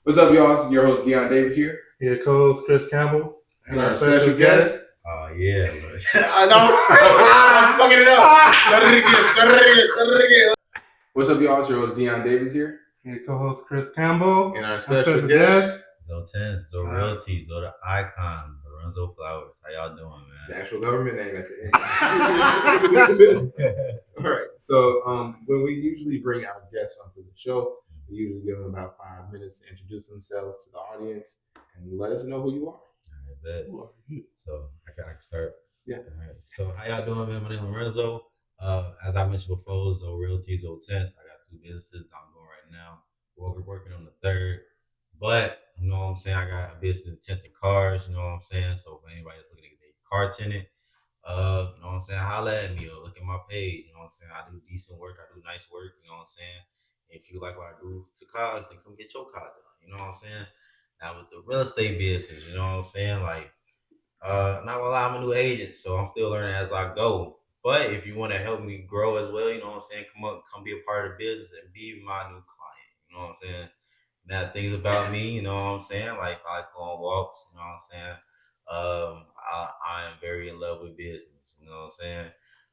What's up, y'all? This is your host, Deion Davis here. Your co-host, Chris Campbell. And our special guest. Oh, yeah. I know. I'm fucking it up. Start it again. What's up, y'all? It's your host, Deion Davis here. Your co-host, Chris Campbell. And our special guest. Zo 10, Zo Realty, Zo the Icon, Lorenzo Flowers. How y'all doing, man? The actual government name at the end. All right. So when we usually bring our guests onto the show, we usually give them about 5 minutes to introduce themselves to the audience and let us know who you are. All right, so I can start. Yeah. All right. So how y'all doing, man? My name is Lorenzo. As I mentioned before, Zo Realty, Zo Tents. I got 2 businesses that I'm doing right now. We're working on the 3rd. But, you know what I'm saying, I got a business in tinted cars, you know what I'm saying? So if anybody's looking to get their car tinted, you know what I'm saying, holla at me or look at my page, you know what I'm saying? I do decent work, I do nice work, you know what I'm saying? If you like what I do to cars, then come get your car done, you know what I'm saying? Now with the real estate business, you know what I'm saying? Like, not gonna lie, I'm a new agent, so I'm still learning as I go. But if you want to help me grow as well, you know what I'm saying, come be a part of the business and be my new client, you know what I'm saying? Now things about me, you know what I'm saying? Like I like to go on walks, you know what I'm saying? I am very in love with business, you know what I'm saying?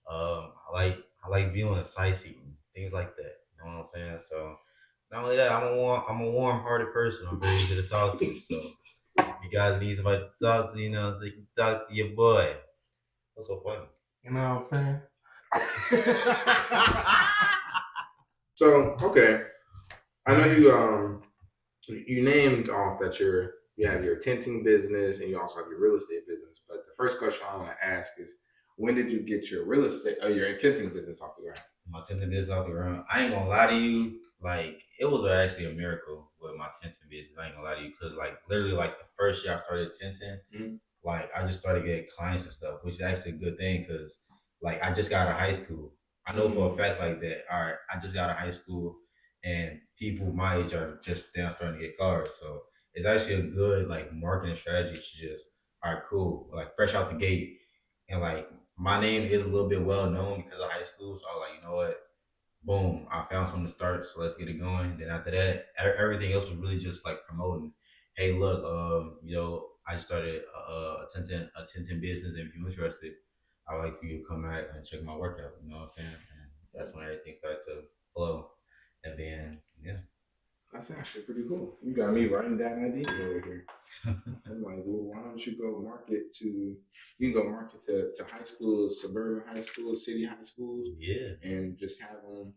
I like viewing, sightseeing, things like that. You know what I'm saying? So not only that, I'm a warm hearted person. I'm very easy to talk to. So if you guys need somebody to talk to, you know, so you can talk to your boy. What's so funny? You know what I'm saying? So, okay. I know you named off that you have your tinting business and you also have your real estate business. But the first question I want to ask is, when did you get your real estate or your tinting business off the ground? My tinting business off the ground. I ain't gonna lie to you. Like it was actually a miracle with my tinting business. I ain't gonna lie to you because like literally like the first year I started tinting, like I just started getting clients and stuff, which is actually a good thing because like I just got out of high school. I know for a fact like that. All right, I just got out of high school and people my age are just now starting to get cars. So it's actually a good like marketing strategy to just all right, cool, like fresh out the gate, and like my name is a little bit well known because of high school. So I was like, you know what, boom, I found something to start, so let's get it going. Then after that, everything else was really just like promoting. Hey, look, you know, I just started a tinting business, and if you're interested, I'd like for you to come out and check my work out. You know what I'm saying? And that's when everything started to flow. And then, yeah. That's actually pretty cool. You got me writing down ideas over here. I'm like, well, why don't you go market to? You can go market to high schools, suburban high schools, city high schools, Yeah, and just have them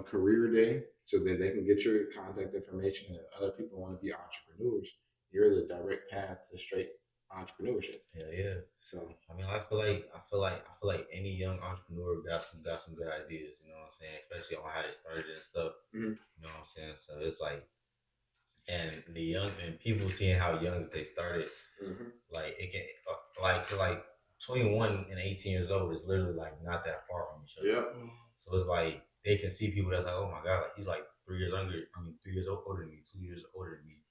career day so that they can get your contact information. And other people want to be entrepreneurs. You're the direct path to straight entrepreneurship. yeah. So I mean, I feel like any young entrepreneur got some good ideas. You know what I'm saying? Especially on how they started and stuff. You know what I'm saying? So it's like, and the young and people seeing how young they started, like it can like 21 and 18 years old is literally like not that far from each other. yeah. So it's like they can see people that's like, oh my god, like he's like 3 years younger. I mean, 3 years older than me, 2 years older than me.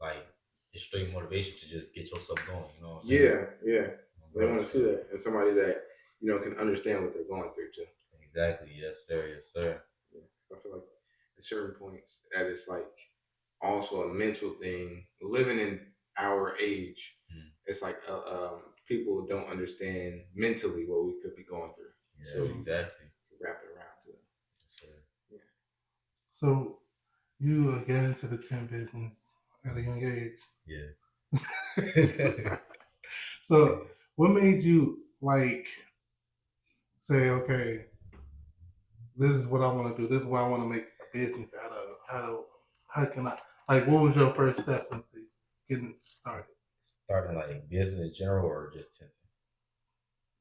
Like it's straight motivation to just get yourself going. You know what I'm saying? Yeah. They want to see that and somebody that can understand what they're going through too. Exactly. Yes, sir. Yes, sir. Yeah. I feel like at certain points that it's like also a mental thing. Living in our age, it's like people don't understand mentally what we could be going through. Yeah, so exactly. Wrap it around to them. Yes, sir. Yeah. So you get into the tent business at a young age. Yeah. So what made you like say, okay, this is what I want to do. This is what I want to make a business out of. How can I? Like, what was your first steps into getting started? Starting like business in general or just tinting?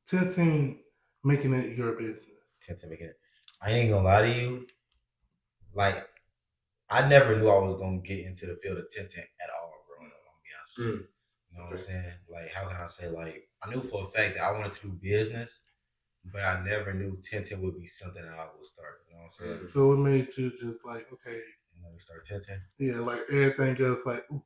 Tinting, making it your business. Tinting, making it. I ain't gonna lie to you. Like, I never knew I was gonna get into the field of tinting at all growing up. I'm gonna be honest with you. You know what I'm saying? Like, how can I say? Like, I knew for a fact that I wanted to do business, but I never knew tinting would be something that I would start. You know what I'm saying? So what made you just like, okay, let me start tinting? Yeah, like everything just like, ooh,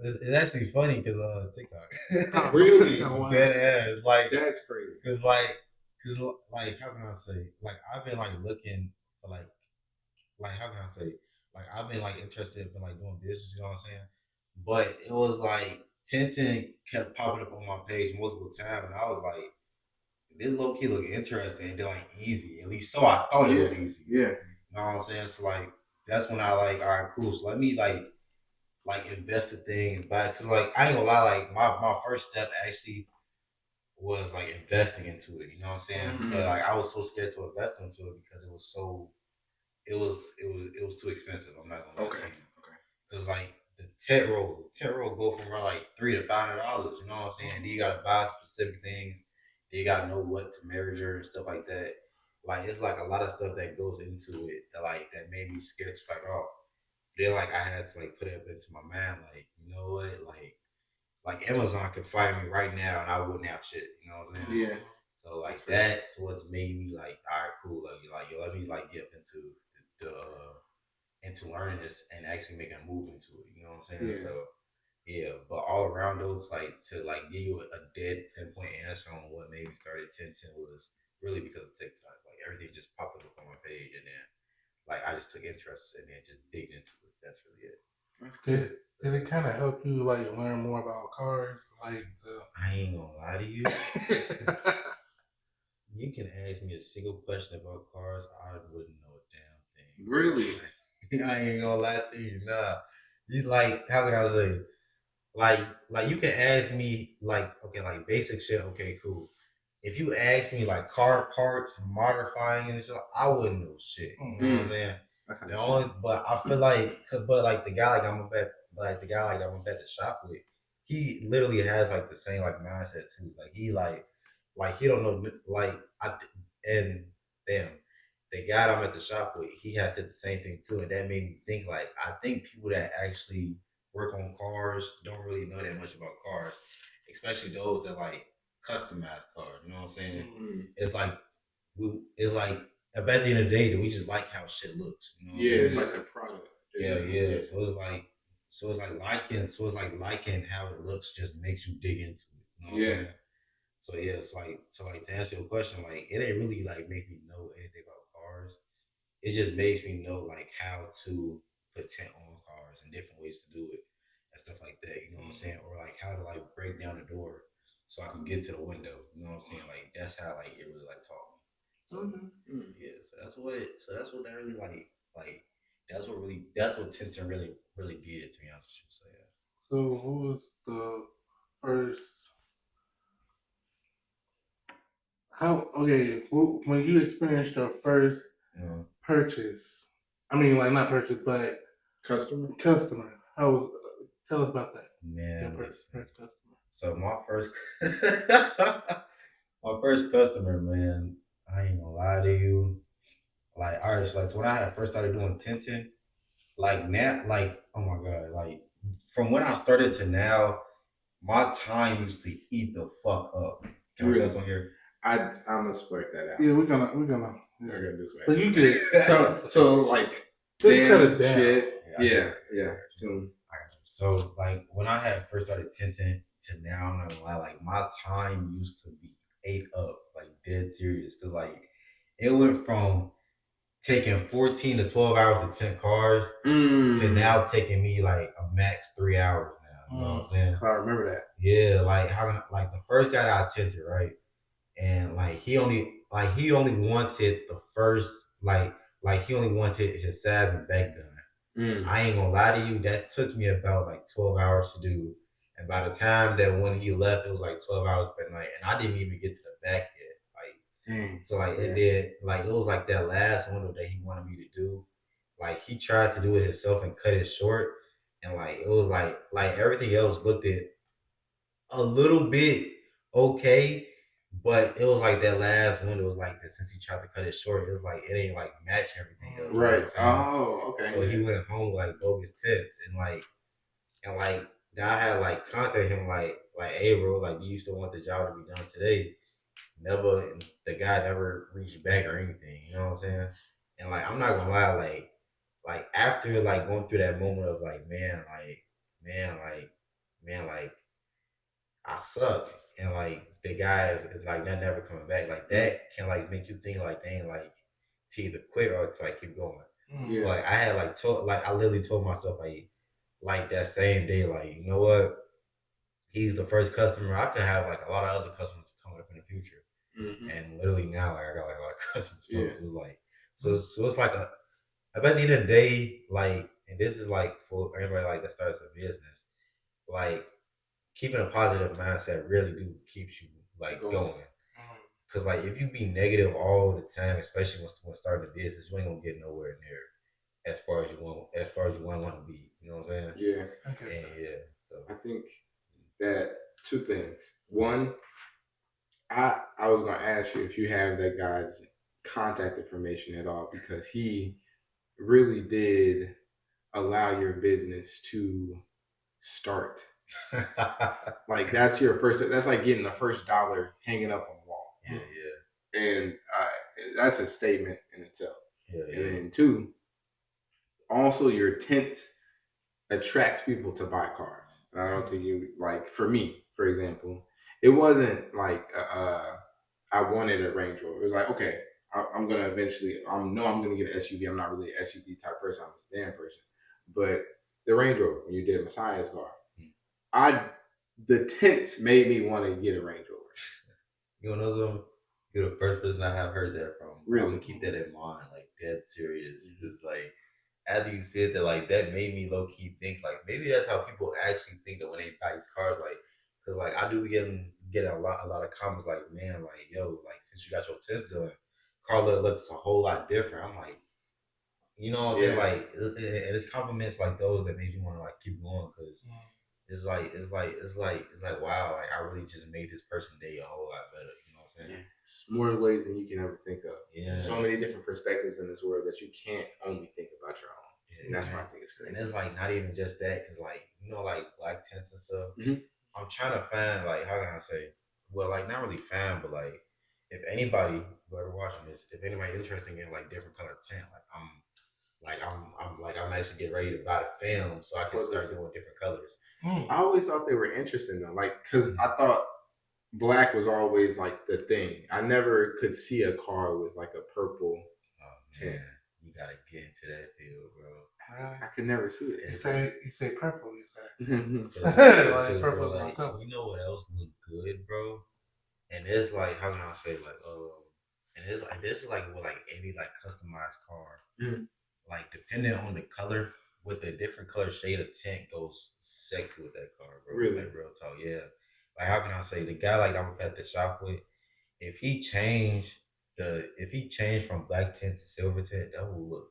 It's actually funny because TikTok. Really? Dead ass. Like that's crazy. Cause like how can I say? Like I've been like looking for like like how can I say, like I've been like interested in like doing business, you know what I'm saying? But it was like Tintin kept popping up on my page multiple times, and I was like, this low key look interesting. They're like easy, at least so I thought it Yeah, was easy. yeah. You know what I'm saying? So like that's when I like, all right, cool. So let me like invest in things back, cause like I ain't gonna lie, like my first step actually was like investing into it. You know what I'm saying? But Mm. like I was so scared to invest into it because it was so it was too expensive. I'm not gonna lie Okay, to you. okay. Cause like the tent roll go from around like $300 to $500. You know what I'm saying? Then you gotta buy specific things. Then you gotta know what to measure and stuff like that. Like it's like a lot of stuff that goes into it that like that made me scared to start off. Then like I had to like put it up into my mind, like, you know what, like Amazon could fire me right now and I wouldn't have shit. You know what I'm saying? Yeah, So that's like fair. that's what's made me like, all right, cool. Like yo, let me like get up the into learning this and actually making a move into it. You know what I'm saying? Yeah. So yeah, but all around those, like to like give you a dead pinpoint answer on what made me start at 1010 was really because of TikTok. Like everything just popped up on my page, and then like I just took interest and then just digged into it. That's really it. That's cool. Did it kind of help you like learn more about cars? Like I ain't gonna lie to you. the You can ask me a single question about cars, I wouldn't know a damn thing. Really? I ain't gonna lie to you, nah. You like how can I say? Like like you can ask me like okay like basic shit, okay, cool. If you ask me like car parts modifying and shit, I wouldn't know shit, you know what I'm Mm. saying? That's The understandable. only but I feel like but like the guy like I'm gonna bet like the guy like I'm gonna bet the shop with, he literally has like the same like mindset too, like he like he don't know like and damn, the guy that I'm at the shop with, he has said the same thing too, and that made me think like I think people that actually work on cars don't really know that much about cars, especially those that like customize cars. You know what I'm saying? Mm. It's like it's like at the end of the day, we just like how shit looks. You know what I'm Yeah, it's saying? like the product. Yeah, It's, yeah. yeah. So it's like liking how it looks just makes you dig into it. You know what I'm Yeah. saying? So yeah, it's like to answer your question, like it ain't really like make me know anything about cars. It just makes me know like how to put tent on cars and different ways to do it and stuff like that. You know what I'm saying? Or like how to like break down the door so I can get to the window. You know what I'm saying? Like that's how like it really like taught me. So Mm. yeah, so that's what that really like that's what Tintin really did to me honest with you. So yeah. so who was the first? How okay? When you experienced your first Mm. purchase, I mean, like not purchase, but Customer. customer. How was? Tell us about that. Your Man, listen. first customer. So my first my first customer, man, I ain't gonna lie to you. Like, all right, so like so when I had first started doing Tintin, like now, like oh my god, like from when I started to now, my time used to eat the fuck up. Can I Really? cuss on here? I'm gonna split that out. Yeah, we're gonna. We're Yeah. gonna do But this you way. could So like just cut damn it down. shit. Yeah, I got Yeah, you. yeah. Soon. I got you. So like when I had first started Tintin to now, I'm not gonna lie, like my time used to be ate up, like dead serious, because like it went from taking 14 to 12 hours to 10 cars to now taking me like a max 3 hours now. You know what I'm saying? So I remember that. Yeah, like how like the first guy that I tinted, right? And like he only wanted the first like he only wanted his sides and back done. Mm. I ain't gonna lie to you, that took me about like 12 hours to do. And by the time that when he left, it was like 12 hours per night. And I didn't even get to the back yet. Like Dang. so like Yeah. it did like it was like that last window that he wanted me to do. Like he tried to do it himself and cut it short. And like it was like everything else looked it a little bit okay, but it was like that last window was like that since he tried to cut it short, it was like it ain't like match everything else. You know what Right. I'm saying? Oh, okay. So he went home with like bogus tits and like I had like contacted him like hey bro, like you used to want the job to be done today. Never the guy never reached back or anything, you know what I'm saying? And like I'm not gonna lie, like after like going through that moment of like man, like man, like I suck. And like the guy is like they're never coming back. Like that can like make you think like dang like to either quit or to like keep going. Yeah. Like I had I literally told myself like that same day, like, you know what? He's the first customer. I could have like a lot of other customers coming up in the future. Mm-hmm. And literally now, like I got like a lot of customers coming. Yeah. So it's like, so it's like at the end of the day, like, and this is like for everybody like that starts a business, like keeping a positive mindset really do keeps you like going. Cause like if you be negative all the time, especially when starting a business, you ain't gonna get nowhere near as far as you want to be. You know what I'm saying? Yeah. Okay. And yeah. So I think that two things. One, I was gonna ask you if you have that guy's contact information at all because he really did allow your business to start. Like that's your first. That's like getting the first dollar hanging up on the wall. yeah. And that's a statement in itself. Yeah. And then two, also your tint attracts people to buy cars. And I don't think you like for me, for example, it wasn't like I wanted a Range Rover. It was like okay, I'm gonna eventually. I'm gonna get an SUV. I'm not really an SUV type person. I'm a sedan person. But the Range Rover, when you did Messiah's car, the tints made me want to get a Range Rover. You know them. You're the first person I have heard that from. Really? I'm gonna keep that in mind, like dead serious. Because like after you said that, like that made me low key think like maybe that's how people actually think that when they buy these cars, like because like I do get a lot of comments like man like yo like since you got your test done, car looks a whole lot different. I'm like you know what I'm saying like and it's compliments like those that make you want to like keep going because it's like wow, like I really just made this person day a whole lot better. You know what I'm saying? Yeah, it's more ways than you can ever think of. Yeah. So many different perspectives in this world that you can't only think about your own. Yeah, and that's why I think it's crazy. And it's like not even just that, because like you know, like black tints and stuff. Mhm. I'm trying to find like how can I say? Well, like not really find, but like if anybody whoever watching this, if anybody interested in like different color tint, I'm actually getting ready to buy the film so I can start doing different colors. I always thought they were interesting though, like because I thought black was always like the thing. I never could see a car with like a purple tint. You gotta get into that field, bro. I could never see it. You say purple. You say like purple is my color. You know what else look good, bro? And it's like how can I say like and it's like this is like with like any like customized car. Mm. Like depending on the color, with a different color shade of tint goes sexy with that car, bro. Really? Like real talk, yeah. Like how can I say the guy like I'm at the shop with, if he changed from black tint to silver tint, that will look.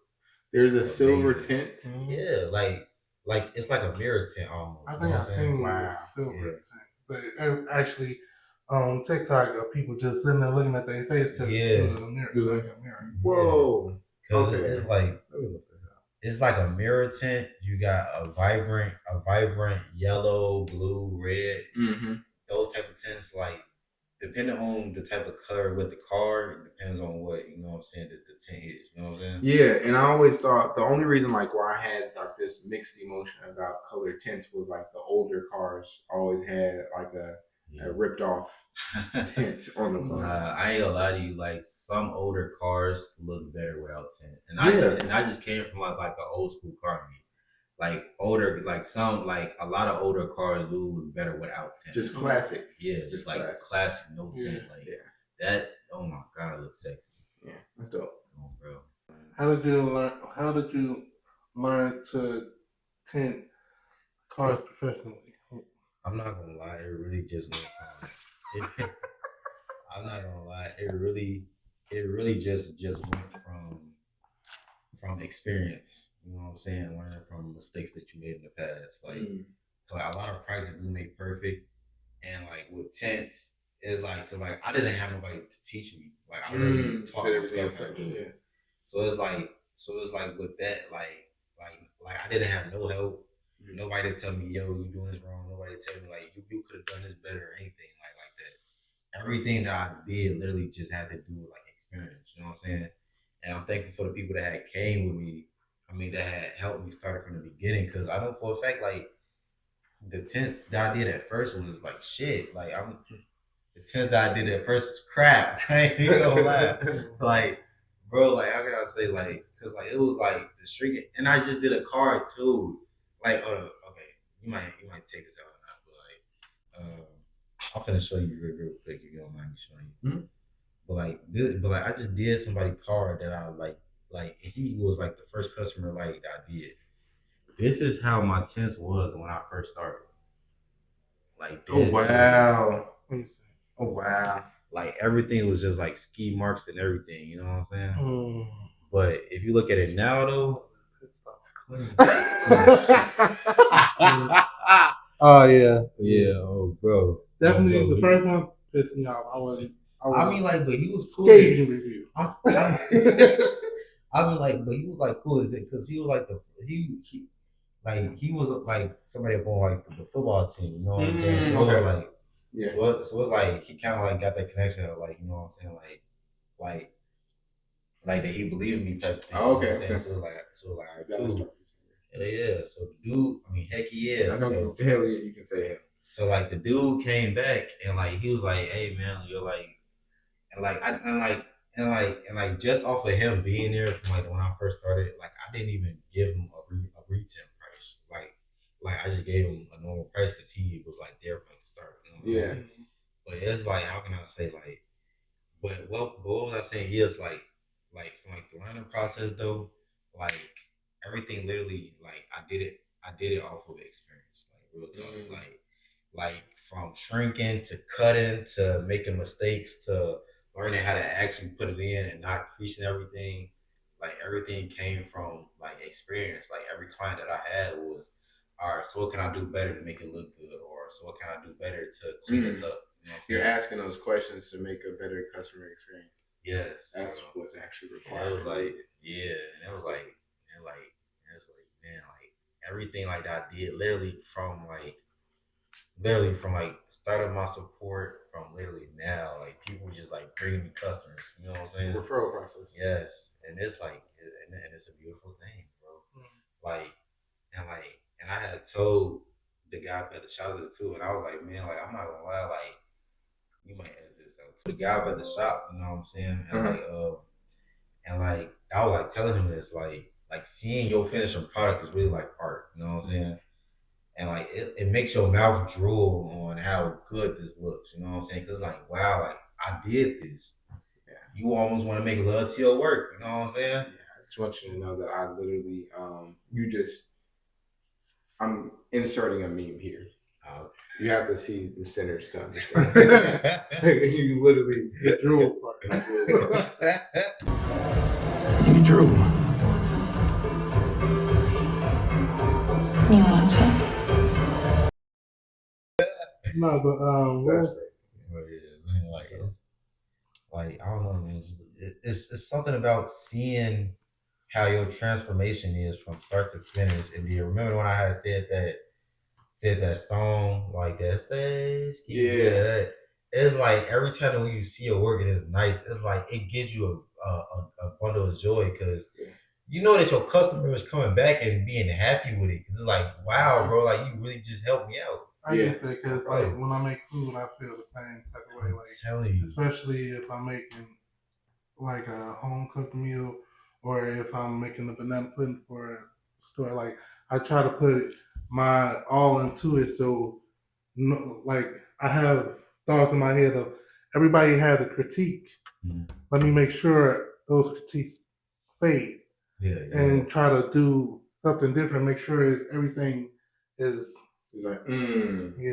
There's a silver tint. Yeah, like it's like a mirror tint almost. I think I've seen silver tint. Actually, on TikTok, people just sitting there looking at their face through the mirror, like a mirror. Whoa. Because it's like it's like a mirror tint. You got a vibrant yellow, blue, red. Mm-hmm. Those type of tints, like depending on the type of color with the car, it depends on what you know what I'm saying that the tint is. You know what I'm saying? Yeah, and I always thought the only reason like why I had like this mixed emotion about color tints was like the older cars always had like a ripped off tint on the car. I ain't gonna lie to you, like some older cars look better without tint. And I just came from like an old school car meet. Like older, like a lot of older cars do look better without tint. Just classic. Yeah, just like classic no tint. Like that. Oh my god, it looks sexy. Yeah, that's dope. Oh, bro. How did you learn to tint cars professionally? I'm not gonna lie, it really just went from. I'm not gonna lie, it really just went from experience. You know what I'm saying? Learning from mistakes that you made in the past. Like a lot of practice do make perfect. And like with tints, it's like cause like I didn't have nobody to teach me. Like I literally taught myself. So it's like with that, like I didn't have no help. Nobody to tell me, yo, you doing this wrong. Nobody to tell me like you could have done this better or anything like that. Everything that I did literally just had to do with like experience. You know what I'm saying? And I'm thankful for the people that had came with me. I mean, that had helped me start from the beginning. Because I know for a fact, like the tints that I did at first was like shit. Like the tints that I did at first was crap. I ain't gonna lie. bro, like how can I say like, cause like it was like the string, and I just did a card too. Like, okay, you might take this out or not, but like, I'm finna show you real quick if you don't mind me showing you. Mhm. But like I just did somebody card that I like he was like the first customer like that I did. This is how my tints was when I first started. Like Oh dead serious. wow. Let me see. Oh wow. Like everything was just like ski marks and everything, you know what I'm saying? Mm. But if you look at it now though, Oh yeah, yeah, oh bro. definitely Oh, bro. the first one pissed me off. I mean like but he was cool. Scathing review. I mean like but he was like cool as it because he was like he like he was like somebody up on like the football team, you know what I'm saying? So it was Okay. like Yeah. so it's like he kind of like got that connection of like you know what I'm saying like like that he believed in me type of thing. Oh, okay, You know what I'm saying? okay. So it was like all right, That was cool. tough. Yeah. So the dude, I mean, heck he is. I know hell yeah, you can say hell. So like the dude came back and like he was like, "Hey man, you're like," and like I and like just off of him being there from like when I first started, like I didn't even give him a retail price. Like I just gave him a normal price because he was like there from the start. You know what I'm saying? Yeah. But it's like how can I say like but what was I saying is like from like the learning process though, like everything literally like I did it off of experience, like real talk. Like from shrinking to cutting to making mistakes to learning how to actually put it in and not creasing everything. Like everything came from like experience. Like every client that I had was, all right, so what can I do better to make it look good? Or so what can I do better to clean this up? You know what I'm You're saying? asking those questions to make a better customer experience. Yes. That's what's actually And required. it was like, yeah, and it was like, it was like, man, like everything like that I did literally from like start of my support from literally now, like people just like bringing me customers, you know what I'm saying? Referral process. Yes, and it's like, and it's a beautiful thing, bro. Like, and I had told the guy at the shop too, and I was like, man, like I'm not gonna lie, like you might edit this out too. The guy at the shop, you know what I'm saying, and like I was like telling him this, like seeing your finishing product is really like art, you know what I'm saying? And like it makes your mouth drool on how good this looks, you know what I'm saying? Cause like wow, like I did this. Yeah. You almost want to make love to your work, you know what I'm saying? Yeah, I just want you to know that I literally, I'm inserting a meme here. You have to see the centers to understand. You literally The drool part. You drew. You want some? No, but That's great. Like I don't know, man. It's something about seeing how your transformation is from start to finish. And do you remember when I had said that song like that? Yeah. That, it's like every time when you see your work and it's nice, it's like it gives you a bundle of joy because you know that your customer is coming back and being happy with it. Cause it's like, wow, bro, like you really just helped me out. I get that because like when I make food, I feel the same type of way. Like telling you, especially if I'm making like a home cooked meal, or if I'm making a banana pudding for a store. Like I try to put my all into it. So no, like I have thoughts in my head of everybody has a critique. Let me make sure those critiques fade and try to do something different. Make sure everything is. He's like,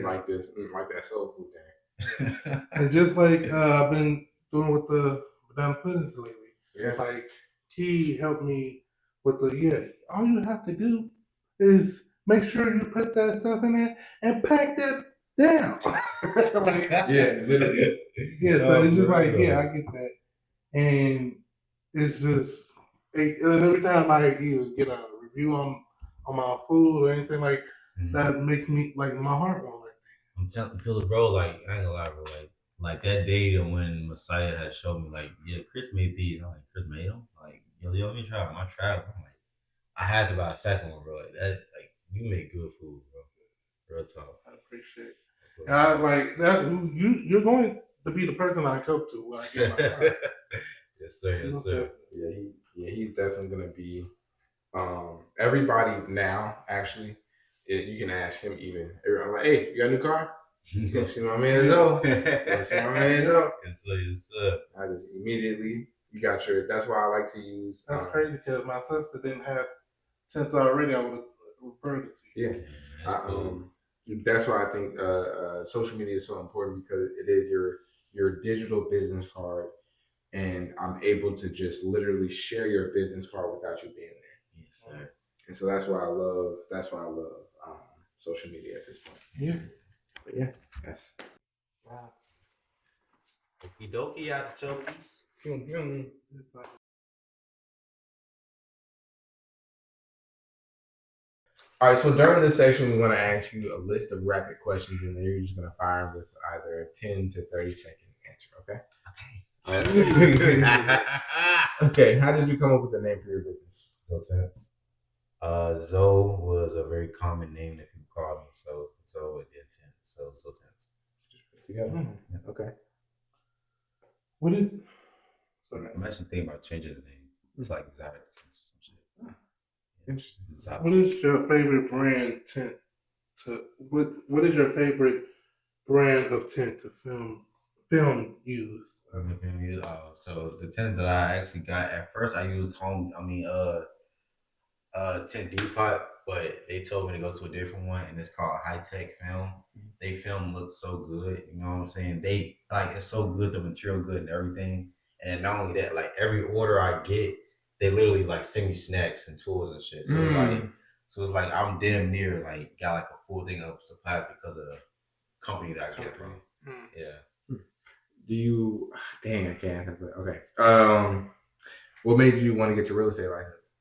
like this, like that soul food thing. And just like I've been doing with the banana puddings lately. Yeah. Like he helped me with all you have to do is make sure you put that stuff in there and pack that down. Like, literally. Yeah, so it's just like, I get that. And it's just and every time I either get a review on my food or anything like that makes me like my heart won't like I'm telling you, bro, like I ain't gonna lie, bro, like that day when Messiah had showed me, like, yeah, Chris made these. I'm like, Chris made them? Like, yo, let me try my travel. I'm like, I had to buy a second one, bro. Like that, like you make good food, bro. Real talk. I appreciate it. And I like that you're going to be the person I go to when I get my car. Yes, sir. Yes, sir. He's definitely gonna be. Everybody now actually, you can ask him even. I'm like, hey, you got a new car? See my man Zo. See my man Zo. Yes, sir. Yes, sir. I just immediately you got your. That's why I like to use. That's crazy because my sister didn't have tents already. I would have referred it to you. Yeah, That's cool. that's why I think social media is so important because it is your digital business card, and I'm able to just literally share your business card without you being there. Yes, sir. And so that's why I love. That's why I love social media at this point. Yeah. But yeah, that's. Wow. Okie dokie out the chokies. It's like, All right, so during this section, we want to ask you a list of rapid questions, and then you're just going to fire them with either a 10 to 30-second answer, okay? Okay, how did you come up with the name for your business? So tense. Zoe was a very common name that people call me, so it did tense. So tense. Together. Okay. what did? Sorry. I'm actually thinking about changing the name. It's like Exotic Tense or some shit. Interesting. Exotic. What is your favorite brand tent to? What is your favorite brand of tent to film use? So the tent that I actually got at first, I used Tent Depot, but they told me to go to a different one, and it's called High Tech Film. They film looks so good, you know what I'm saying? They like it's so good, the material good and everything. And not only that, like every order I get, they literally like send me snacks and tools and shit. So it's like I'm damn near like got like a full thing of supplies because of the company that I get it from. Yeah. Do you? Dang, I can't. Okay. What made you want to get your real estate license?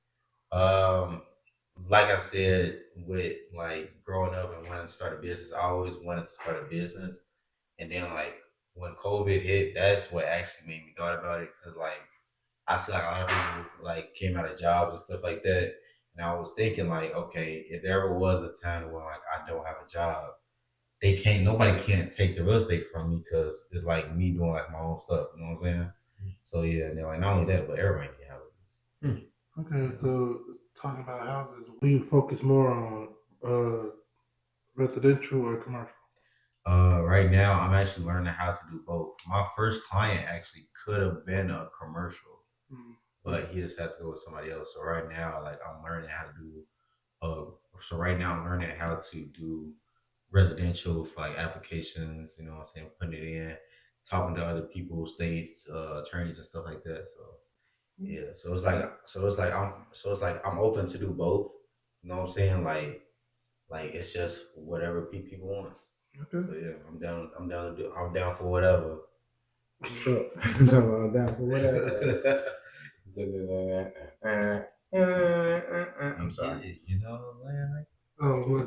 Like I said, with like growing up and wanting to start a business, I always wanted to start a business. And then like when COVID hit, that's what actually made me thought about it. Cause like I see like a lot of people like came out of jobs and stuff like that. And I was thinking like, okay, if there ever was a time when like I don't have a job, nobody can't take the real estate from me because it's like me doing like my own stuff. You know what I'm saying? So yeah, and then like not only that, but everybody can have it. Okay, so talking about houses, do you focus more on residential or commercial? Right now, I'm actually learning how to do both. My first client actually could have been a commercial, but he just had to go with somebody else. So right now, like I'm learning how to do. Right now I'm learning how to do residential for like applications. You know what I'm saying? Putting it in, talking to other people, states, attorneys and stuff like that. So yeah. So it's like I'm open to do both. You know what I'm saying? Like it's just whatever people want. Okay. So yeah, I'm down for whatever. I'm down for whatever. I'm sorry. You know what I'm saying? Like,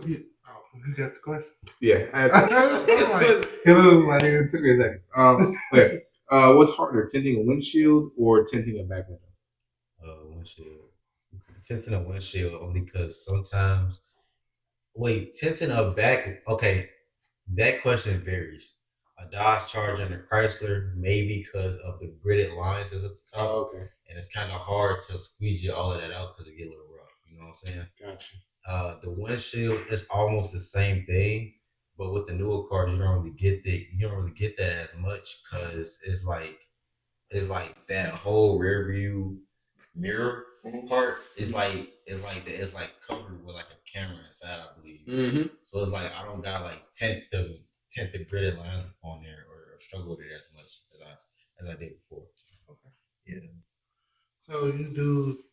You got the question? Yeah. It took me a second. Okay. What's harder, tinting a windshield or tinting a back window? Windshield. Tinting a windshield only because sometimes. Wait, tinting a back. Okay, that question varies. A Dodge Charger and a Chrysler, maybe because of the gridded lines that's at the top. Oh, okay. And it's kind of hard to squeeze all of that out because it get a little rough. You know what I'm saying? Gotcha. The windshield is almost the same thing, but with the newer cars, you don't really get that as much because it's like that whole rear view mirror part it's like covered with like a camera inside, I believe. Mm-hmm. So it's like I don't got like tint the gridded lines on there or struggle with it as much as I did before. Okay. Yeah. So you do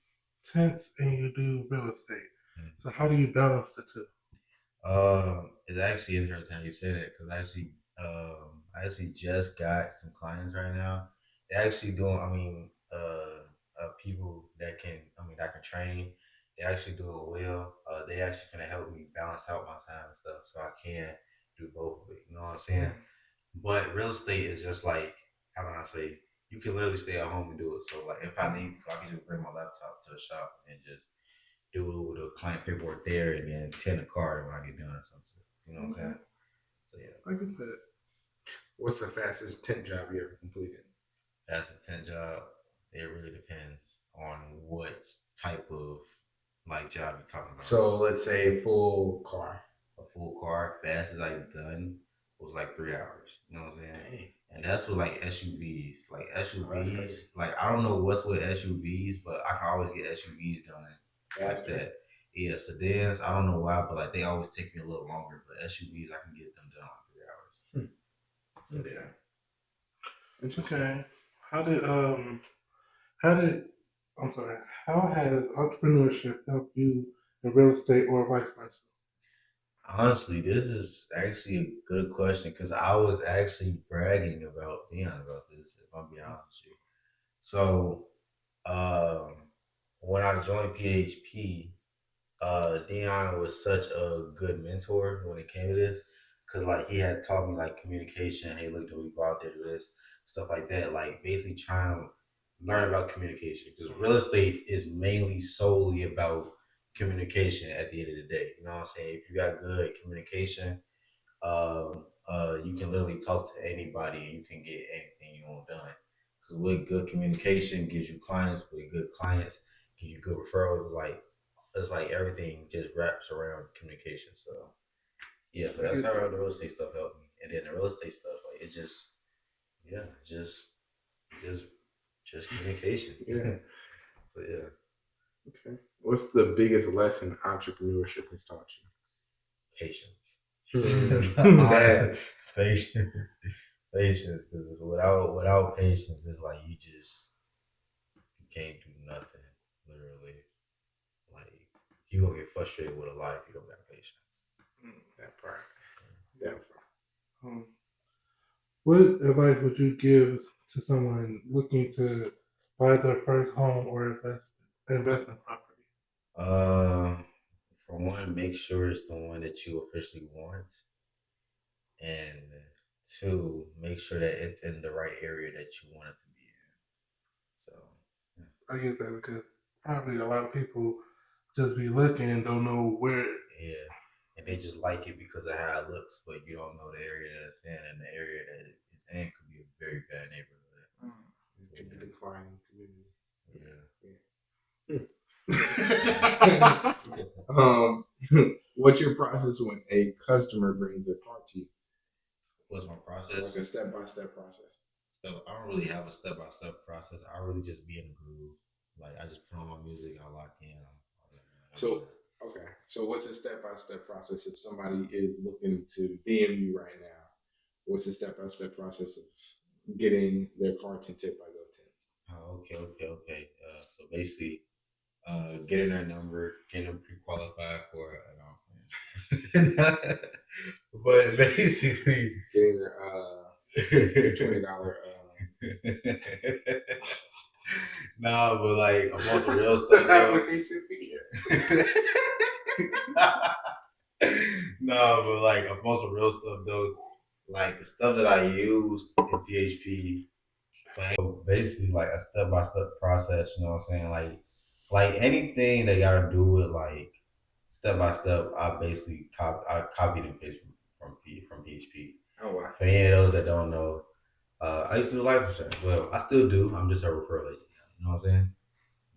tents and you do real estate. So how do you balance the two? It's actually interesting how you say that because I actually just got some clients right now. They're actually doing, people that can train. They actually do it well. They actually gonna help me balance out my time and stuff, so I can do both of it. You know what I'm saying? But real estate is just like how can I say? You can literally stay at home and do it. So like if I need to, I can just bring my laptop to the shop and just do the client paperwork there and then tend the car when I get done or something. You know what I'm saying? So yeah. I get that. What's the fastest tent job you ever completed? That's a tent job. It really depends on what type of like job you're talking about. So let's say full car. A full car, fast as I've done, was like 3 hours. You know what I'm saying? Dang. And that's with like SUVs. Like Oh, that's SUVs, crazy. like I don't know what's with SUVs, but I can always get SUVs done like Faster. that. Yeah, sedans, I don't know why, but like they always take me a little longer. But SUVs, I can get them done in 3 hours. So Okay. yeah. Interesting. Okay. How did I'm sorry, how has entrepreneurship helped you in real estate or vice versa? Honestly, this is actually a good question because I was actually bragging about Dion about this, if I'm being honest with you. So, um, when I joined PHP, Dion was such a good mentor when it came to this, because like he had taught me like communication. Hey, look, do we go out there do this stuff like that? Like basically trying to learn about communication because real estate is mainly solely about communication at the end of the day. You know what I'm saying? If you got good communication, you can literally talk to anybody and you can get anything you want done. Because with good communication gives you clients, with good clients give you good referrals. It's like everything just wraps around communication. So yeah, so I that's get how that. the real estate stuff helped me. And then the real estate stuff, like it's just yeah, just just communication. Yeah. So yeah, Okay. What's the biggest lesson entrepreneurship has taught patience. you? Honest, That. patience, patience. Because without patience, it's like you can't do nothing. Literally, like you gonna get frustrated with a life if you don't got patience. That part. That part. Um, what advice would you give to someone looking to buy their first home or investment property? Um, for one, make sure it's the one that you officially want, and two, make sure that it's in the right area that you want it to be in. So, I get that because probably a lot of people just be looking and don't know where. yeah, and they just like it because of how it looks, but you don't know the area that it's in, and the area that it's in could be a very bad neighborhood. It So, could be declining community. yeah, Yeah. yeah. What's your process when a customer brings a car to you? What's my Like a process? step-by-step process. Step. I don't really have a step by step process. I really just be in the groove. Like I just put on my music, I lock in. I'm So, good. okay. So, what's a step-by-step process if somebody is looking to DM you right now? What's a step-by-step process of getting their car tinted by Zotins? Oh, okay. So basically, getting their number, getting them pre-qualified for but basically, Getting their $20. nah, but like I'm on some real stuff though. Application fee. No, but like I'm on some real stuff though. Like the stuff that I used in PHP, basically like a step by step process. You know what I'm saying? Like anything that gotta do with like step by step, I copied and pasted from PHP. Oh wow. For any of those that don't know, I used to do life insurance. Well, I still do. I'm just a referral agent. You know what I'm saying?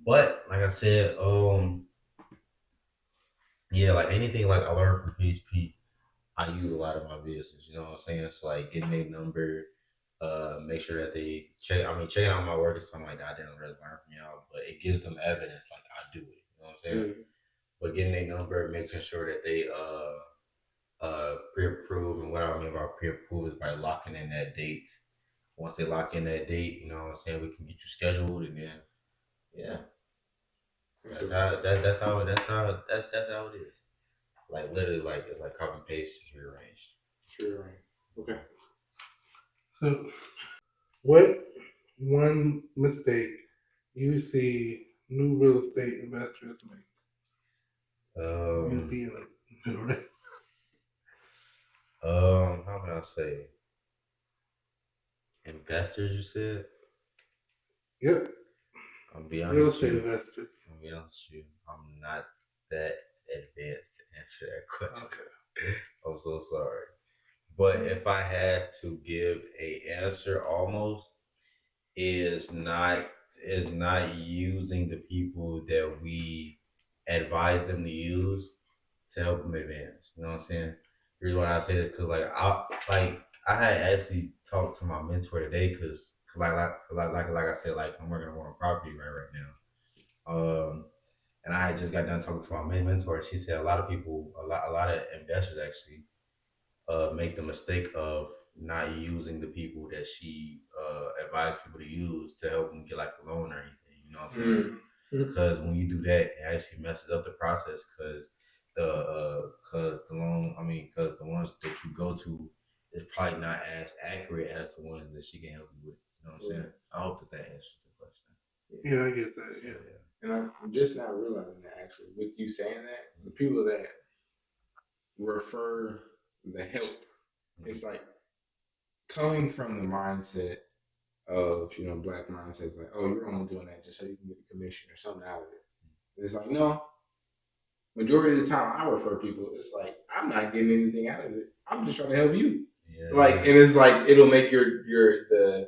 But like I said, yeah, like anything like I learned from PHP, I use a lot of my business. You know what I'm saying? So like getting their number, make sure that they checking out my work is something like that. I didn't really learn from y'all, but it gives them evidence like I do it. You know what I'm saying? Mm. But getting their number, making sure that they pre-approve, and what I mean by pre-approve is by locking in that date. Once they lock in that date, you know what I'm saying, we can get you scheduled, and then yeah, that's how it is. Like literally, like it's like copy and paste, just rearranged. Sure. Right. Okay. So, what one mistake you see new real estate investors make? You Um, being a new real. how can I say? Investors, you said? Yep, I'll be real honest with estate you. investors. I'll be honest with you. I'm not that advanced to answer that question. Okay. I'm so sorry. But if I had to give a answer, almost is not is not using the people that we advise them to use to help them advance. You know what I'm saying? The reason why I say this because I had actually talked to my mentor today because like I said, like I'm working on a property right now. And I had just got done talking to my main mentor. She said a lot of people, a lot of investors actually make the mistake of not using the people that she advised people to use to help them get like a loan or anything. You know what I'm saying? Because when you do that, it actually messes up the process. Because the loan, I mean, because the ones that you go to is probably not as accurate as the ones that she can help you with. You know what I'm saying? I hope that answers the question. Yeah, I get that. Yeah. And I'm just now realizing that actually, with you saying that, the people that refer the help, it's like coming from the mindset of, black mindsets like, oh, you're only doing that just so you can get a commission or something out of it. It's like, no, majority of the time I refer people, it's like, I'm not getting anything out of it. I'm just trying to help you. Yeah. Like, and it's like, it'll make the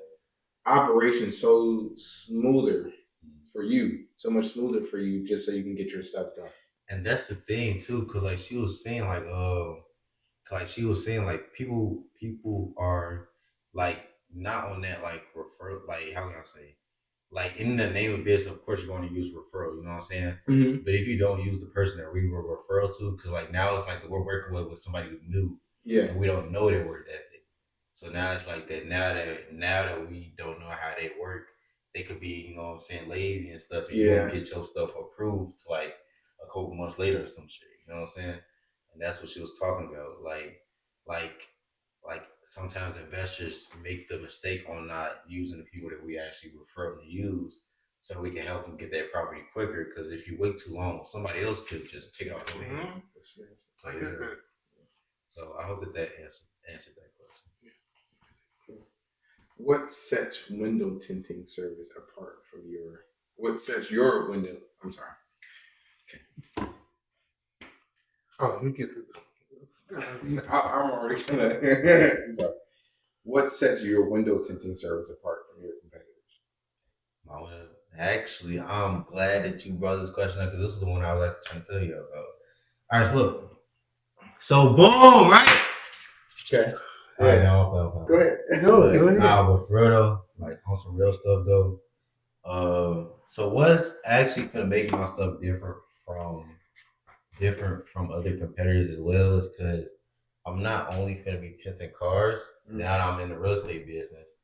operation so smoother for you, so much smoother for you, just so you can get your stuff done. And that's the thing too, cause like she was saying, like people are like not on that like refer, like how can I say, like in the name of business, of course you're going to use referral. You know what I'm saying? Mm-hmm. But if you don't use the person that we were referral to, because like now it's like we're working with somebody new, Yeah, and we don't know their work ethic. So now it's like that. Now that we don't know how they work, they could be, you know what I'm saying, lazy and stuff, and you don't get your stuff approved to like a couple months later or some shit. You know what I'm saying? And that's what she was talking about. Like, like sometimes investors make the mistake on not using the people that we actually refer them to use, so we can help them get that property quicker. Because if you wait too long, somebody else could just take it off your hands. So, I get that. so I hope that answered that question. What sets window tinting service apart from your? What sets your window? I'm sorry. Oh, you get I'm already gonna. What sets your window tinting service apart from your competitors? Actually, I'm glad that you brought this question up because this is the one I was actually trying to tell you about. All right, so look. So boom, right? Okay. All right, now Go ahead. Go ahead. Nah, but for real though, like on some real stuff though. So what's actually gonna make my stuff different from other competitors as well is because I'm not only gonna be tinting cars. Now that I'm in the real estate business,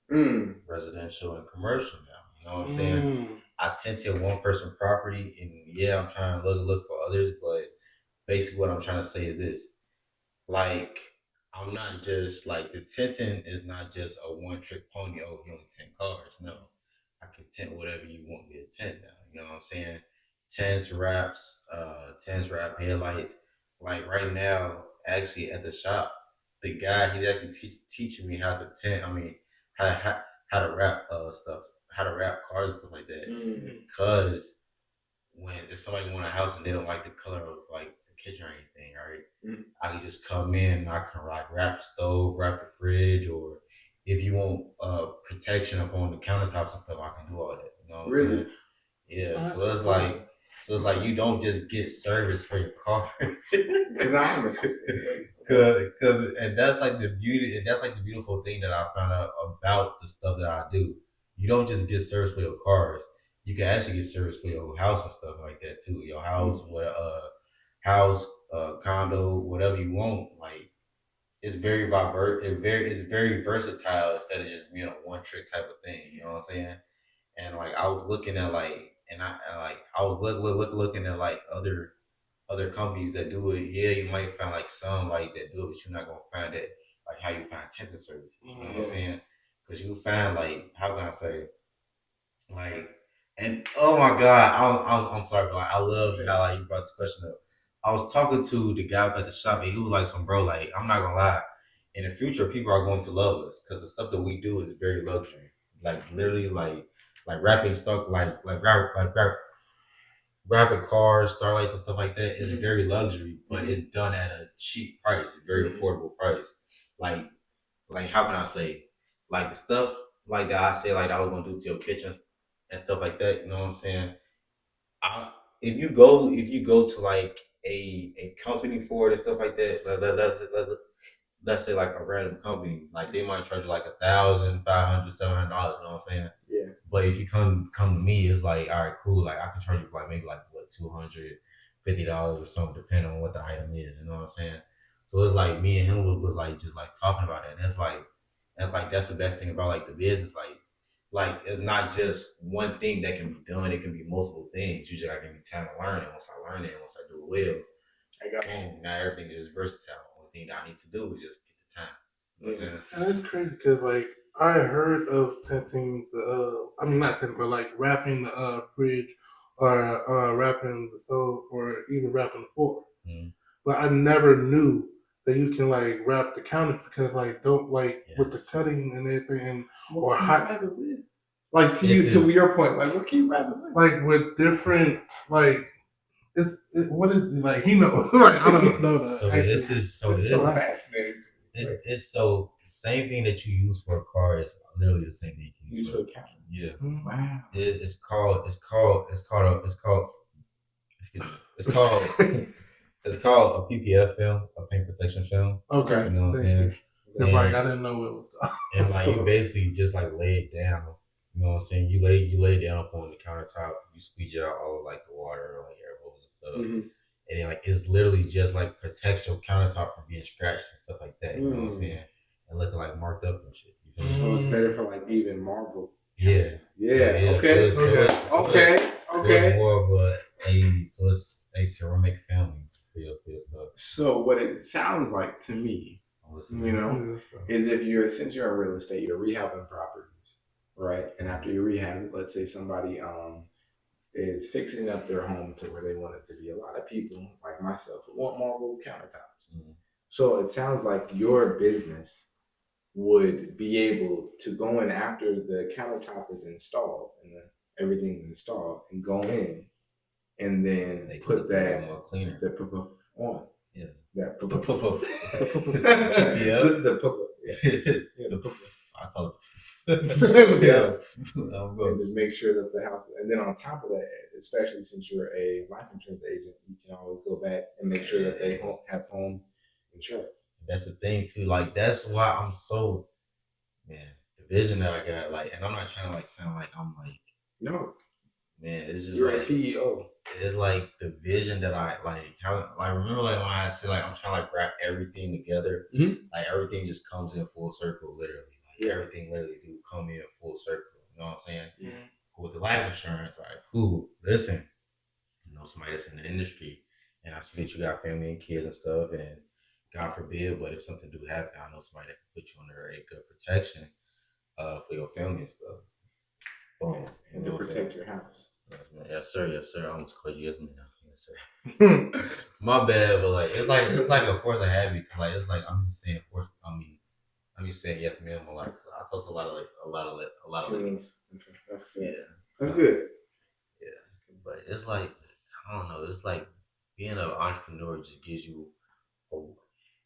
residential and commercial now. You know what I'm saying? I tinted one person property, and yeah, I'm trying to look for others, but basically what I'm trying to say is this: like, I'm not just like the tinting is not just a one trick pony. Oh, you only tint cars. No, I can tint whatever you want me to tint now. You know what I'm saying? Tints, wrap headlights. Like right now, actually at the shop, the guy he's actually teaching me how to tint. I mean, how to wrap stuff, how to wrap cars and stuff like that. Cause when if somebody want a house and they don't like the color of like the kitchen or anything, right? I can just come in and I can like wrap the stove, wrap the fridge, or if you want protection up on the countertops and stuff, I can do all that. You know what I'm saying? Yeah. Oh, So it's like you don't just get service for your car. Cause and that's like the beauty and that's like the beautiful thing that I found out about the stuff that I do. You don't just get service for your cars. You can actually get service for your house and stuff like that too. Your house, condo, whatever you want. Like it's very versatile instead of just being a one trick type of thing. You know what I'm saying? And like I was looking at like I was looking at like other companies that do it. Yeah, you might find like some like that do it, but you're not gonna find it like how you find tinting services. You know what I'm saying? Because you find like how can I say like and oh my god, I'm sorry, but like, I love how like you brought this question up. I was talking to the guy at the shop, and he was like, "Some bro, like I'm not gonna lie, in the future, people are going to love us because the stuff that we do is very luxury. Like literally, like wrapping stuff, wrapping cars, starlights, and stuff like that is very luxury, but it's done at a cheap price, very affordable price. Like, like how can I say, like the stuff like that I say like I was gonna do to your kitchen. and stuff like that. You know what I'm saying? If you go to like a company for it and stuff like that, let's say like a random company, like they might charge you like $1,500, $700. You know what I'm saying? Yeah. But if you come to me, it's like, all right, cool. Like I can charge you like maybe like what $250 or something, depending on what the item is. You know what I'm saying? So it's like me and him was like just like talking about it. And that's the best thing about like the business. Like it's not just one thing that can be done. It can be multiple things. You just gotta give me time to learn it. Once I learn it, once I do it well, I got boom, now everything is versatile. Only thing that I need to do is just get the time. You know what I'm saying? And it's crazy because like I heard of tinting the I mean not tinting but like wrapping the fridge or wrapping the stove or even wrapping the floor. Mhm. But I never knew that you can like wrap the counters because like don't like with the Yes. cutting and everything and What or can you hot wrap it with? Like to It's your point, like what can you wrap it with? like with different like what is like he know like I don't know the So actual this is so It's this so fascinating. it's so same thing that you use for a car is literally the same thing you You use for should count. yeah. Wow. It's called excuse me. It's called a PPF film, a paint protection film. okay. You know what I'm Thank you. saying? 'Cause, like I didn't know it was And like you basically just like lay it down. You know what I'm saying? You lay it down upon the countertop. You squeeze out all of like the water, like air bubbles and stuff. Mhm. And then like it's literally just like protects your countertop from being scratched and stuff like that. You know what I'm Mm. saying? And looking like marked up and shit. You feel me? So it's better for like even marble. Yeah. Yeah. So Okay. it's- so it's- so it's- Okay. so Okay. it's more of so it's a ceramic family for your stuff. So what it sounds like to me, I'm listening. you know, is if you're since you're in real estate, you're rehabbing properties, right? And after you rehab it, let's say somebody is fixing up their home to where they want it to be. A lot of people, like myself, want marble countertops. Mhm. So it sounds like your business would be able to go in after the countertop is installed and then everything's installed and go in and then They can put look a little that more cleaner. the on. Yeah. That The puff up. yeah. The puff-up. Yeah, the puff-up. I call Yeah. it. And just make sure that the house, and then on top of that, especially since you're a life insurance agent, you can always go back and make sure that they have home insurance. That's the thing too. Like that's why I'm so man. The vision that I got, like, and I'm not trying to like sound like I'm like No, man. It's just you're like a CEO. it's like the vision that I like. How like remember like when I said like I'm trying to like wrap everything together. Mhm. Like everything just comes in full circle, literally. Like Yeah. everything literally do come in full circle. You know what I'm saying? Yeah. With the life insurance, like cool. Listen, you know somebody that's in the industry, and I see that you got family and kids and stuff, and God forbid, but if something do happen, I know somebody that can put you under a good protection, for your family and stuff. Boom. And You to know what I'm saying? protect your house. Yes, man. Yes, sir. I almost called you yes, man. Yes, sir. My bad, but like it's like a force of habit. Like it's like I'm just saying force. I'm just saying yes, man. But like I talk to a lot of ladies. That's good. Yeah, That's so, good. yeah. But it's like I don't know. It's like being an entrepreneur just gives you hope.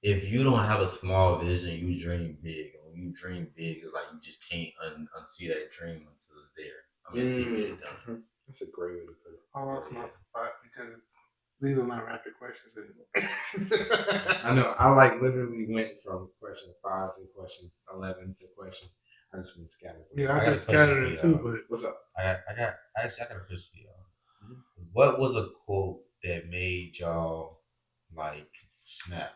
If you don't have a small vision, you dream big. And when you dream big, it's like you just can't unsee that dream until it's there. I mean, until you get it done. That's a great way to put it. I lost my spot because these are not rapid questions anymore. I know. I like literally went from question 5 to question 11 to question. I just been scattered. Yeah, I I've got been a question scattering for y'all. too, but What's up? I got a question for y'all. What was a quote that made y'all like snap,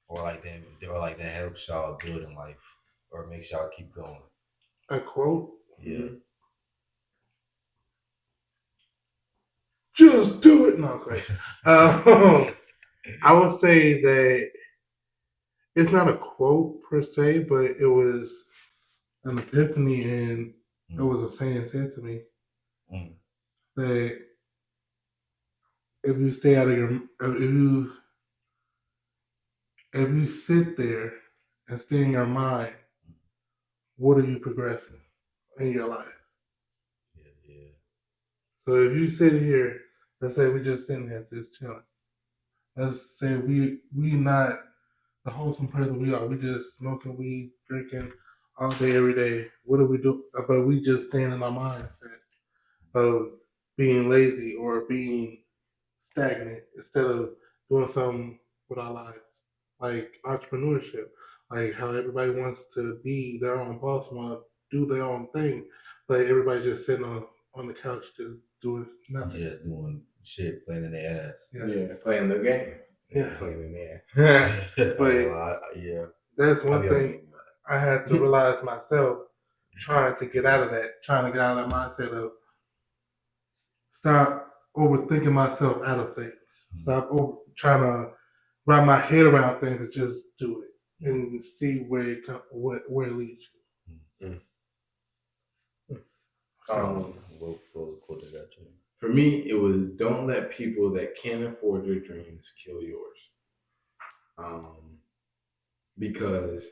or like that helps y'all build in life, or makes y'all keep going? a quote. Yeah. Just do it. No, okay. I would say that it's not a quote per se, but it was an epiphany, and it was a saying said to me Mm. that if you stay out of your, if you sit there and stay in your mind, what are you progressing in your life? Yeah. So if you sit here, let's say we just sitting here just chilling. Let's say we not the wholesome person we are. We just smoking weed, drinking all day, every day. What do we do? But we just stand in our mindset of being lazy or being stagnant instead of doing something with our lives, like entrepreneurship, like how everybody wants to be their own boss, want to do their own thing, but everybody just sitting on the couch just doing nothing. Just doing shit, playing in their ass. Yeah, playing the game. Yeah. Playing in there. But Yeah, that's I one be thing I had to realize myself, trying to get out of that, trying to get out of that mindset of stop overthinking myself out of things. Stop trying to wrap my head around things and just do it and see where it leads you. What quote did that to? For me, it was don't let people that can't afford your dreams kill yours. Because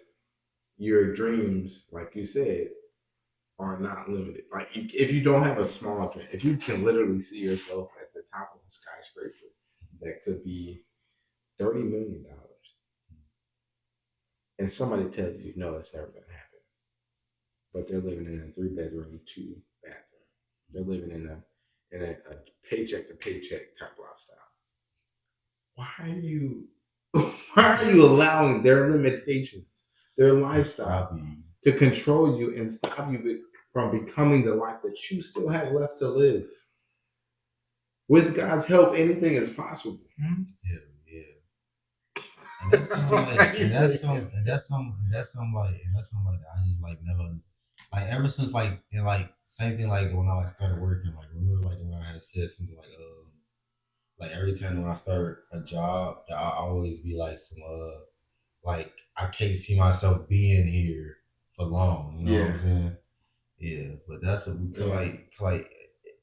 your dreams, like you said, are not limited. Like if you don't have a small dream, if you can literally see yourself at the top of a skyscraper, that could be $30 million, and somebody tells you no, that's never gonna happen, but they're living in a 3-bedroom, 2-bathroom. They're living in a paycheck to paycheck type lifestyle. Why are you allowing their limitations, their lifestyle, to control you and stop you from becoming the life that you still have left to live? With God's help, anything is possible. Yeah. And that's something like I just like never like ever since like and like same thing like when I like started working, like remember like when I had said something like every time when I start a job, I always be like some like I can't see myself being here for long. You know what I'm saying? Yeah, but that's what we could like.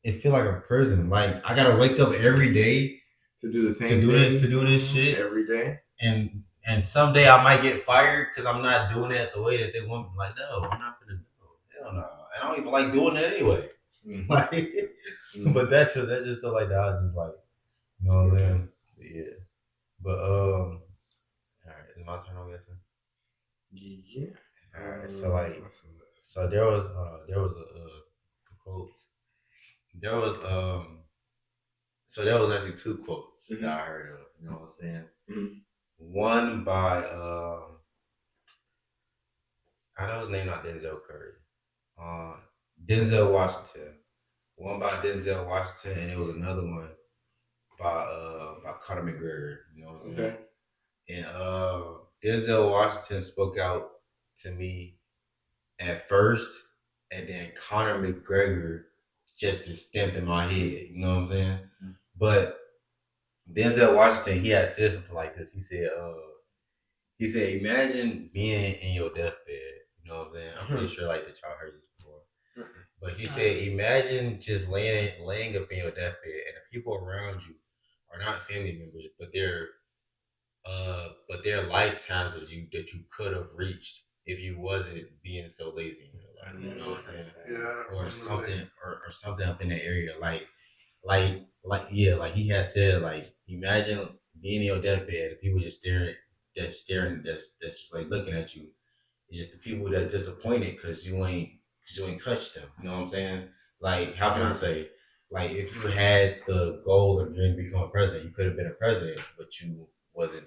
It feel like a prison. Like I gotta wake up every day to do the same to do this shit every day. And someday I might get fired because I'm not doing it the way that they want me. Like, no, I'm not gonna do it. Hell no. I don't even like doing it anyway. Mm-hmm. Like, but that's just so like that. I was just like, you know what I'm saying? Yeah. But all right, is my turn? I'm guessing. Yeah. All right. So there was a quotes. There was So there was actually two quotes that I heard of. You know what I'm saying? Mm-hmm. One by I know his name not Denzel Curry. Denzel Washington. One by Denzel Washington, and it was another one by Conor McGregor. You know what I'm saying? And Denzel Washington spoke out to me at first, and then Conor McGregor just been stamped in my head. You know what I'm saying? Mm-hmm. But Denzel Washington, he had said something like this. He said, imagine being in your deathbed. You know what I'm saying? I'm pretty sure like that y'all heard this before. But he said, imagine just laying up in your deathbed and the people around you are not family members, but they're lifetimes of you that you could have reached if you wasn't being so lazy in your life. You know what I'm saying? Yeah. Or something up in that area. Like he had said, like imagine being in your deathbed and people just staring, that's just like looking at you. It's just the people that's disappointed because you ain't touched them. You know what I'm saying? Like, how can I say? Like, if you had the goal or dream to become a president, you could have been a president, but you wasn't.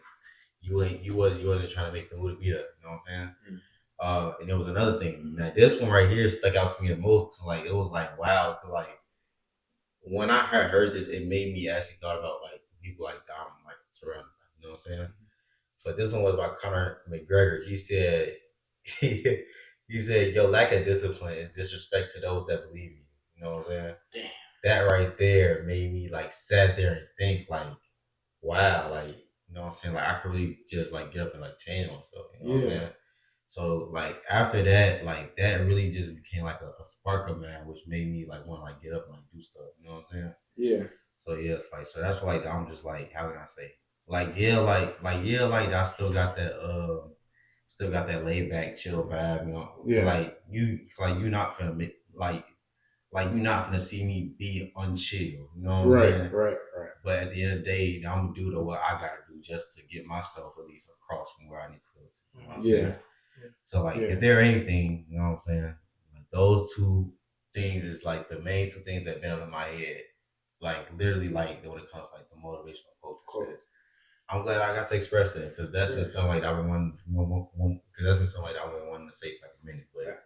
You wasn't trying to make the move to be there. You know what I'm saying? And there was another thing. Now, this one right here stuck out to me the most. Cause like it was like wow. Cause like when I heard this, it made me actually thought about like people like Dom, like surrounding. You know what I'm saying? But this one was about Conor McGregor. He said, he said, your lack of discipline is disrespect to those that believe you. You know what I'm saying? Damn. That right there made me like sat there and think like, wow, like, you know what I'm saying? Like I could really just like get up and like change myself. You know what I'm saying? So like after that, like that really just became like a spark of man, which made me like want to like get up and like do stuff. You know what I'm saying? Yeah. So yeah, it's like so that's why like I'm just like how can I say like I still got that laid back chill vibe. You know? Yeah. Like you not finna make like you're not finna see me be unchill. You know what I'm saying? Right. But at the end of the day, I'm gonna do what I gotta do just to get myself at least across from where I need to go to. You know what I'm saying? So like, Yeah. if there anything, you know what I'm saying, like, those two things is like the main two things that been up in my head. Like literally, like when it comes to like the motivational quotes and shit. I'm glad I got to express that because that's been something like I've been wanting. Because that's been something like I've been wanting to say for like a minute, but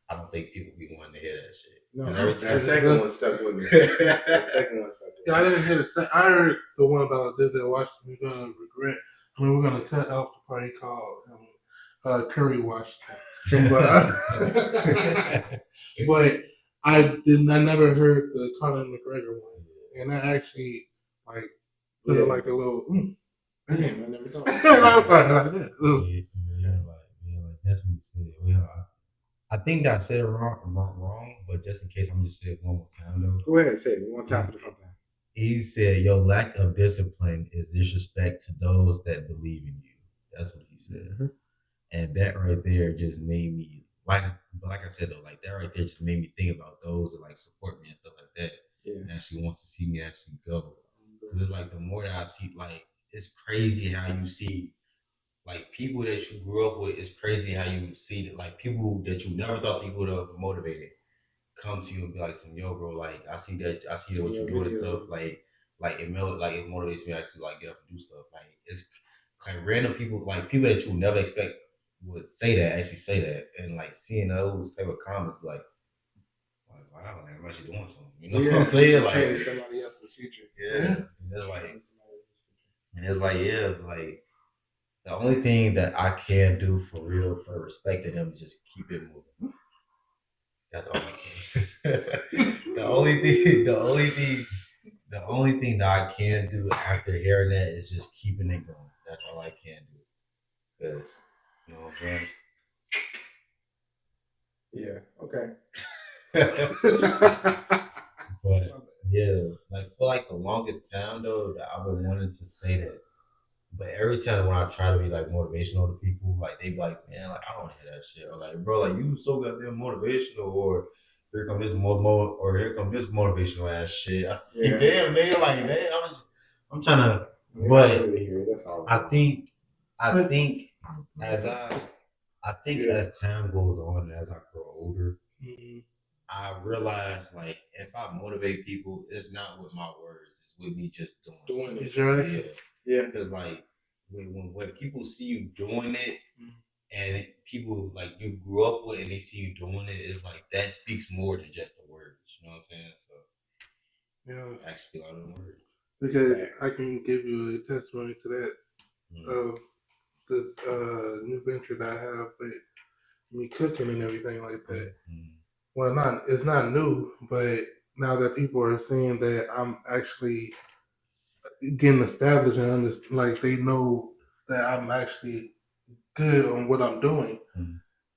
I don't think people be wanting to hear that shit. No, every that second one stuck with me. That second one stuck with me. Yeah, I didn't hear I heard the one about Denzel Washington. We're gonna regret. I mean, we're gonna cut out the part he called Curry Washington. But I never heard the Conor McGregor one, and I actually like put it like a little. Damn, I never thought. Like that's what he said. Well, I think I said it wrong, but just in case, I'm just say it one more time though. Go ahead, say it one time for the first time. He said, "Your lack of discipline is disrespect to those that believe in you." That's what he said, and that right there just made me like I said though, like that right there just made me think about those that like support me and stuff like that, and actually wants to see me actually go. Because it's like the more that I see, like it's crazy how you see like people that you grew up with. It's crazy how you see that like people that you never thought you would have motivated come to you and be like, "Some yo, bro, like I see that what you're doing and stuff. It motivates me to actually like get up and do stuff. Like it's like random people, like people that you would never expect would say that actually say that, and like seeing those type of comments, like wow, like I'm actually doing something. You know what I'm saying? Like changing somebody else's future. Yeah. And it's like yeah, like the only thing that I can do for real for respecting them is just keep it moving. That's all I can. The only thing that I can do after hearing that is just keeping it going. That's all I can do. Because, you know what I'm saying? Yeah. Okay. But yeah, like for like the longest time though, that I've been wanting to say that. But every time when I try to be like motivational to people, like they be like, man, like I don't want to hear that shit. Or like, bro, like you so goddamn motivational, or here come this or here come this motivational ass shit. Yeah. Damn, man, like damn, I'm trying to. But I think as time goes on, as I grow older, I realize like if I motivate people, it's not with my words, it's with me just doing it. Yeah, because like when people see you doing it, and people like you grew up with, and they see you doing it, it's like that speaks more than just the words. You know what I'm saying? So yeah, actually, a lot of the words. Because I can give you a testimony to that of this new venture that I have with me cooking and everything like that. Well, it's not new, but now that people are seeing that I'm actually getting established and like they know that I'm actually good on what I'm doing,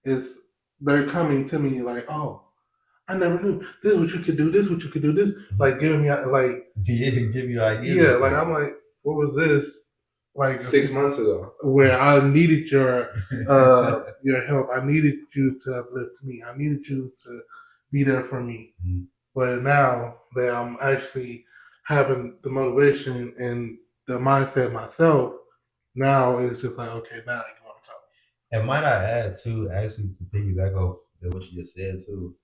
is they're coming to me like, oh, I never knew this is what you could do. This is what you could do. This like giving me like give you ideas. Yeah, like I'm like, what was this? Like 6 months ago, where I needed your help. I needed you to uplift me. I needed you to be there for me. But now that I'm actually having the motivation and the mindset myself, now it's just like, okay, now you want to talk. And might I add too, actually, to piggyback off what you just said too.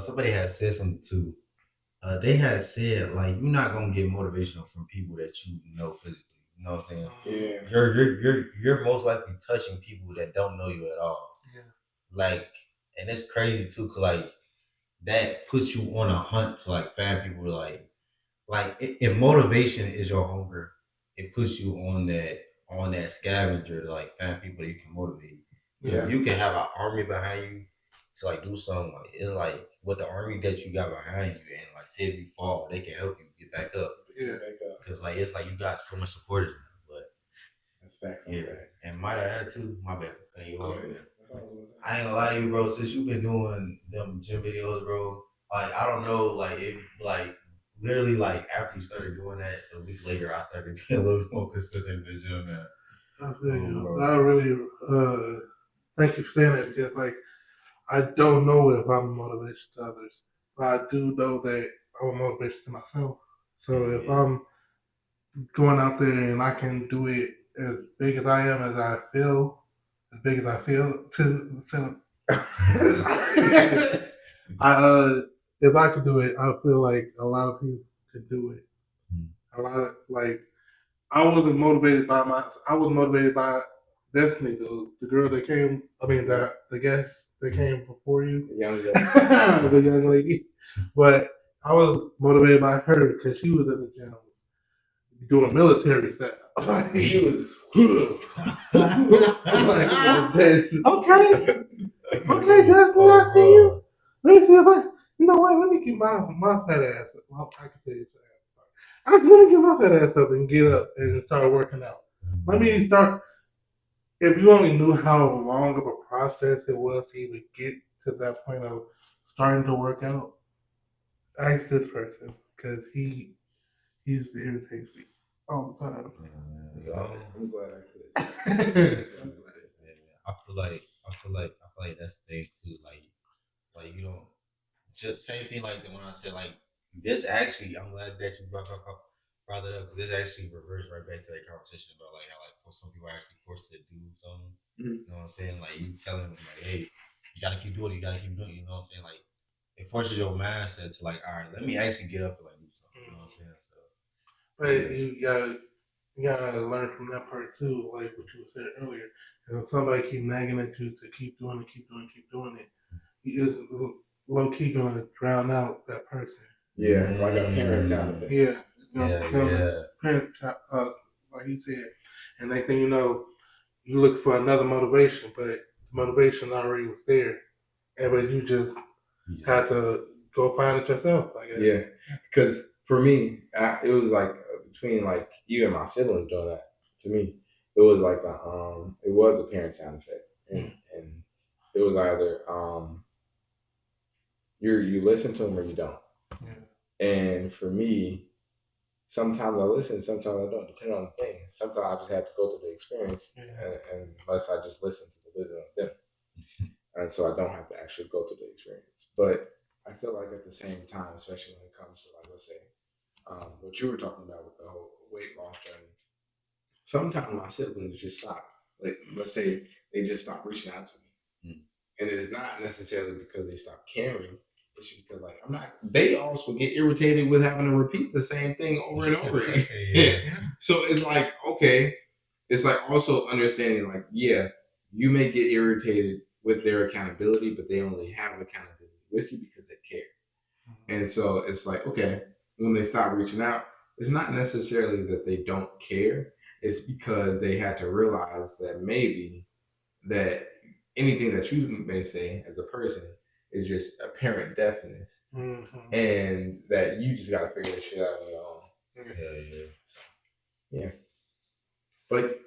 Somebody had said something too. They had said like you're not gonna get motivation from people that you know physically. You know what I'm saying? Yeah. You're most likely touching people that don't know you at all. Yeah. Like, and it's crazy too, cause like that puts you on a hunt to like find people to if motivation is your hunger, it puts you on that scavenger to like find people that you can motivate. Because you can have an army behind you to like do something. Like it's like with the army that you got behind you, and like say if you fall, they can help you get back up. Yeah, because like it's like you got so much supporters now. But that's facts. Yeah, and might I add too, my bad. I ain't gonna lie to you, bro. Since you've been doing them gym videos, bro, like I don't know, like it, like literally, like after you started doing that, a week later, I started being a little more consistent in the gym, man. I feel you. I really thank you for saying that because, like, I don't know if I'm a motivation to others, but I do know that I'm a motivation to myself. So if I'm going out there and I can do it as big as I am, as I feel, as big as I feel to if I could do it, I feel like a lot of people could do it. A lot of like I wasn't motivated by I was motivated by Destiny, the girl that came. I mean, the guest that came before you, The young lady. the young lady. But I was motivated by her because she was in the gym doing military stuff. Like, She was. like, This. okay, Destiny, I see you. Let me see if I. You know what? Let me get my fat ass. Well, I can say it. Let me get my fat ass up and get up and start working out. Let me start. If you only knew how long of a process it was to even get to that point of starting to work out, ask this person because he used to irritate me all the time. I'm glad I could. I feel like that's the thing too. Like you don't just same thing like when I said like this actually. I'm glad that you brought it up because this actually reversed right back to that conversation about like how like for some people are actually forced to do something. You know what I'm saying? Like you telling them like, hey, you gotta keep doing it. You gotta keep doing it. You know what I'm saying? Like it forces your mindset to like, all right, let me actually get up and like do something. You know what I'm saying? So, But you gotta learn from that part too, like what you said earlier. And if somebody keep nagging at you to keep doing it, keep doing it, you is low key gonna drown out that person. Yeah, like a parent sound effect. Yeah, it's gonna become yeah. parents like you said. And next thing you know, you look for another motivation, but the motivation already was there. And but you just had to go find it yourself, I guess. Yeah, because for me, it was like between like even my siblings doing that. To me, it was like it was a parent sound effect, and it was either you listen to them or you don't. Yeah. And for me, sometimes I listen, sometimes I don't, depending on the thing. Sometimes I just have to go through the experience, and unless I just listen to the wisdom of them, and so I don't have to actually go through the experience. But I feel like at the same time, especially when it comes to like let's say what you were talking about with the whole weight loss journey, sometimes my siblings just stop. Like let's say they just stop reaching out to me, and it's not necessarily because they stop caring. It's because like I'm not. They also get irritated with having to repeat the same thing over and over again. Yeah. So it's like okay, it's like also understanding like yeah, you may get irritated with their accountability, but they only have accountability with you because they care. And so it's like, okay, when they stop reaching out, it's not necessarily that they don't care. It's because they had to realize that maybe that anything that you may say as a person is just apparent deafness. And that you just got to figure this shit out on your own. Yeah. But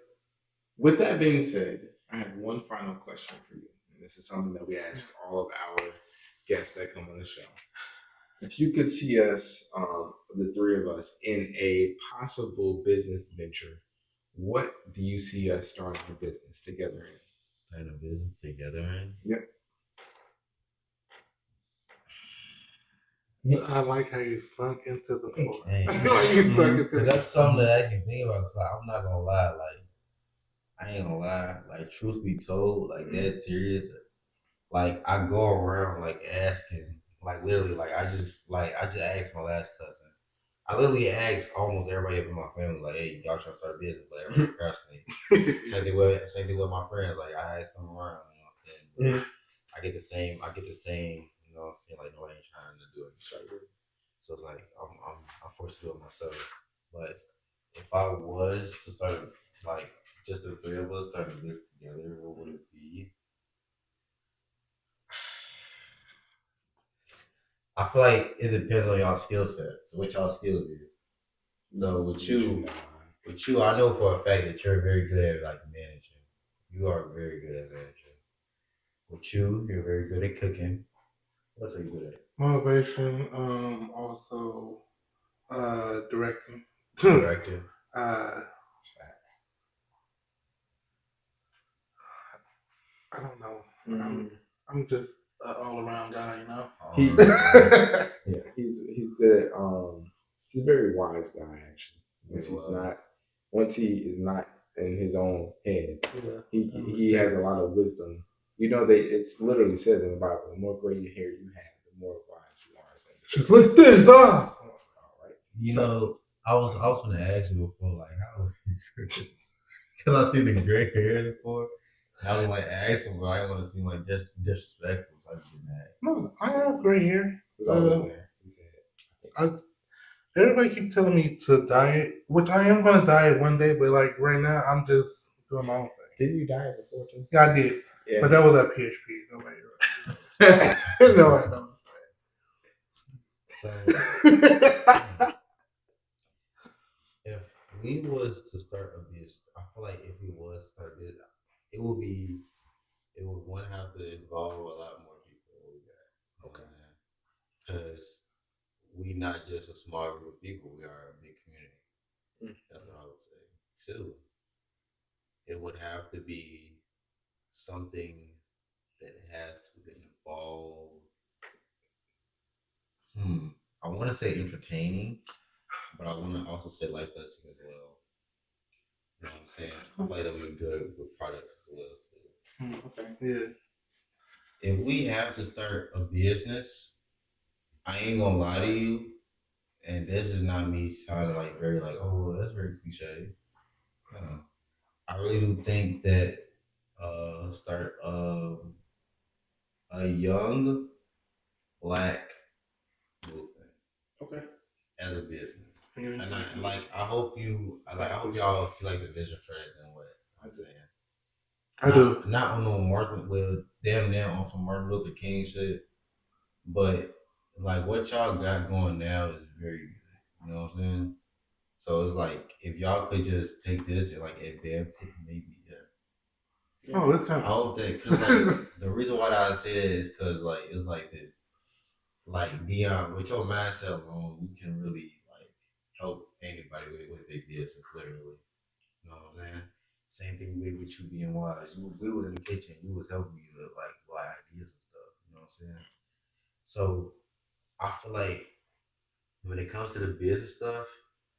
with that being said, I have one final question for you. And this is something that we ask all of our guests that come on the show. If you could see us, the three of us, in a possible business venture, what do you see us starting a business together in? Starting a business together in? Yep. I like how you sunk into the floor. Because that's something that I can think about. I'm not gonna lie, like I ain't gonna lie, like truth be told, like that serious. Like I go around like asking, like literally, like I just asked my last cousin. I literally asked almost everybody up in my family, like, "Hey, y'all trying to start a business?" But everybody procrastinating. Same thing with my friends. Like I asked them around, you know what I'm saying? But I get the same. You know what I'm saying? Like nobody ain't trying to do it. So it's like I'm forced to do it myself. But if I was to start like just the three of us starting this together, what would it be? I feel like it depends on y'all skill sets, what y'all skills is. So with you, I know for a fact that you're very good at like managing. You are very good at managing. With you, you're very good at cooking. What else are you good at? Motivation, also directing. Directing. I don't know. I'm just an all around guy, you know. Yeah, he's good. He's a very wise guy actually. Once he is not in his own head. Yeah. He has a lot of wisdom. You know, it's literally says in the Bible, the more gray hair you have, the more wise you are. Just look this, All right. You know, I was gonna ask you before, like how, because I seen the gray hair before. And I was like asking, but I didn't want to seem like disrespectful, so I just didn't ask. No, I have gray hair. It's always there. He said. Everybody keep telling me to diet, which I am gonna diet one day, but like right now, I'm just doing my own thing. Didn't you diet before too? Yeah, I did, Yeah. but that was at PHP. Nobody. No, I don't. So if we was to start a business, I feel like if we was to start this, it would one have to involve a lot more people than we got. Okay. Because we not just a small group of people, we are a big community. That's what I would say. Two, it would have to be something that has to involve. I want to say entertaining, but I want to also say life lesson as well. You know what I'm saying? I like that we're good with products as well too. Okay. Yeah. If we have to start a business, I ain't gonna lie to you, and this is not me sounding like very like, oh, that's very cliche. No. I really do think that start a young black movement. Okay. As a business. And I hope y'all see like the vision for it and what I'm saying. I do. Not on no Martin, well, damn near on some Martin Luther King shit, but like what y'all got going now is very good. You know what I'm saying? So it's like if y'all could just take this and like advance it, maybe Oh, it's kind I hope that because like the reason why I say that is because like it's like this. Like beyond with your mindset alone, you can really like help anybody with their business, literally. You know what I'm saying? Same thing with you being wise. We was in the kitchen, you was helping me with like ideas and stuff. You know what I'm saying? So I feel like when it comes to the business stuff,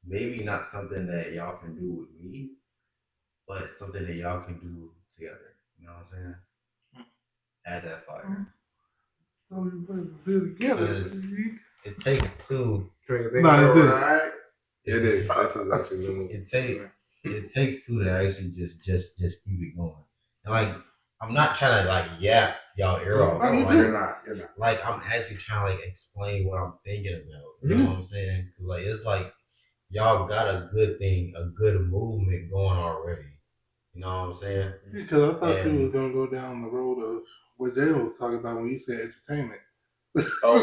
maybe not something that y'all can do with me, but something that y'all can do together. You know what I'm saying? Add that fire. Because it takes two. No, it is. This is actually the move. It takes two to actually just keep it going. And like I'm not trying to like yap y'all ear off. No, like, you're not. Like I'm actually trying to like explain what I'm thinking about. You know what I'm saying? Cause like it's like y'all got a good thing, a good movement going already. You know what I'm saying? Because I thought you was gonna go down the road of what Jalen was talking about when you said entertainment. Oh,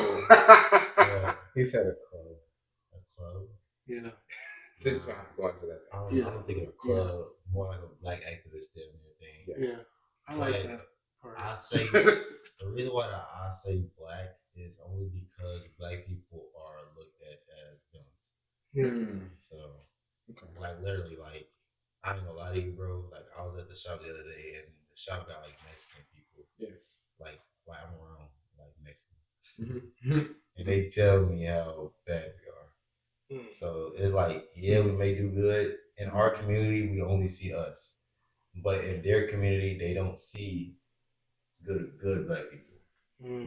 he said a club. A club? Yeah. Going to that. I don't think of a club, more like a black activist than anything. Yeah. I like that part. I say the reason why I say black is only because black people are looked at as villains. Yeah. So, like literally, like I ain't gonna lie to you, bro. Like I was at the shop the other day, and the shop got like Mexican people. Yeah. Like I'm around like Mexicans, and they tell me how bad we are. So it's like, yeah, we may do good in our community. We only see us, but in their community, they don't see good black people,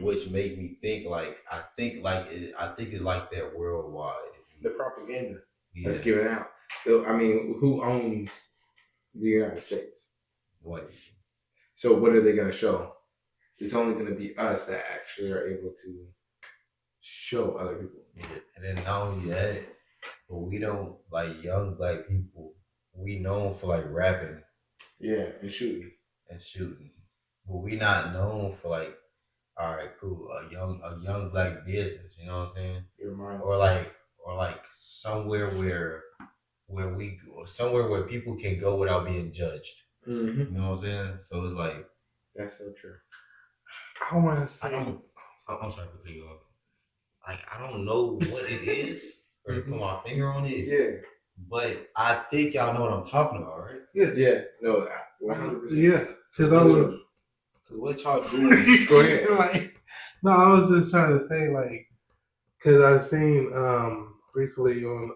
which make me think like I think it's like that worldwide. The propaganda that's given out. I mean, who owns the United States? White. So what are they going to show? It's only going to be us that actually are able to show other people. Yeah. And then not only that, but we don't like young black people. We known for like rapping, yeah, and shooting, but we not known for like, all right, cool, a young black business. You know what I'm saying? Or like somewhere where people can go without being judged. Mm-hmm. You know what I'm saying? So it's like that's so true. I want to say, I'm sorry for cutting you off. Like I don't know what it is or to put my finger on it. Yeah. But I think y'all know what I'm talking about, right? Yeah. Yeah. No, 100%. Yeah. Because what y'all doing? Go ahead. No, I was just trying to say because I seen recently on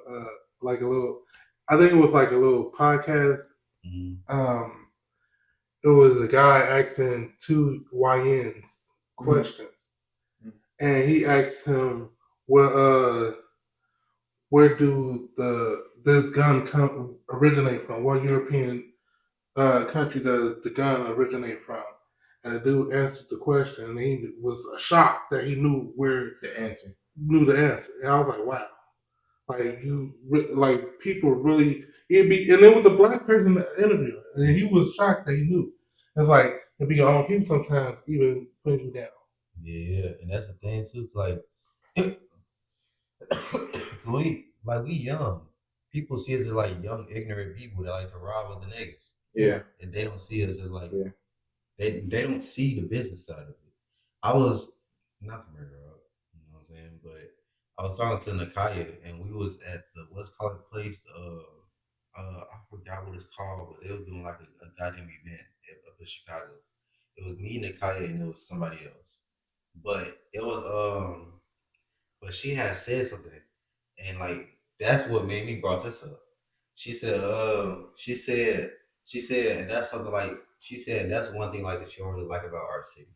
like a little, I think it was like a little podcast It was a guy asking two YNs questions, and he asked him, "Well, where do this gun originate from? What European country does the gun originate from?" And the dude answered the question, and he was shocked that he knew The answer. And I was like, "Wow!" Like like people really, and it was a black person interviewing, and he was shocked that he knew. It's like it'd be your own people sometimes even putting you down. Yeah, and that's the thing too. Like we young. People see us as like young, ignorant people that like to rob other niggas. Yeah. And they don't see us as like Yeah. they don't see the business side of it. I was not to bring her up, you know what I'm saying, but I was talking to Nakaya and we was at the what's called the place I forgot what it's called, but they was doing like a goddamn event up in Chicago. It was me, Nakaya, and it was somebody else. But it was but she had said something and like that's what made me brought this up. She said, she said, and that's something like she said that's one thing like that she don't really like about our city.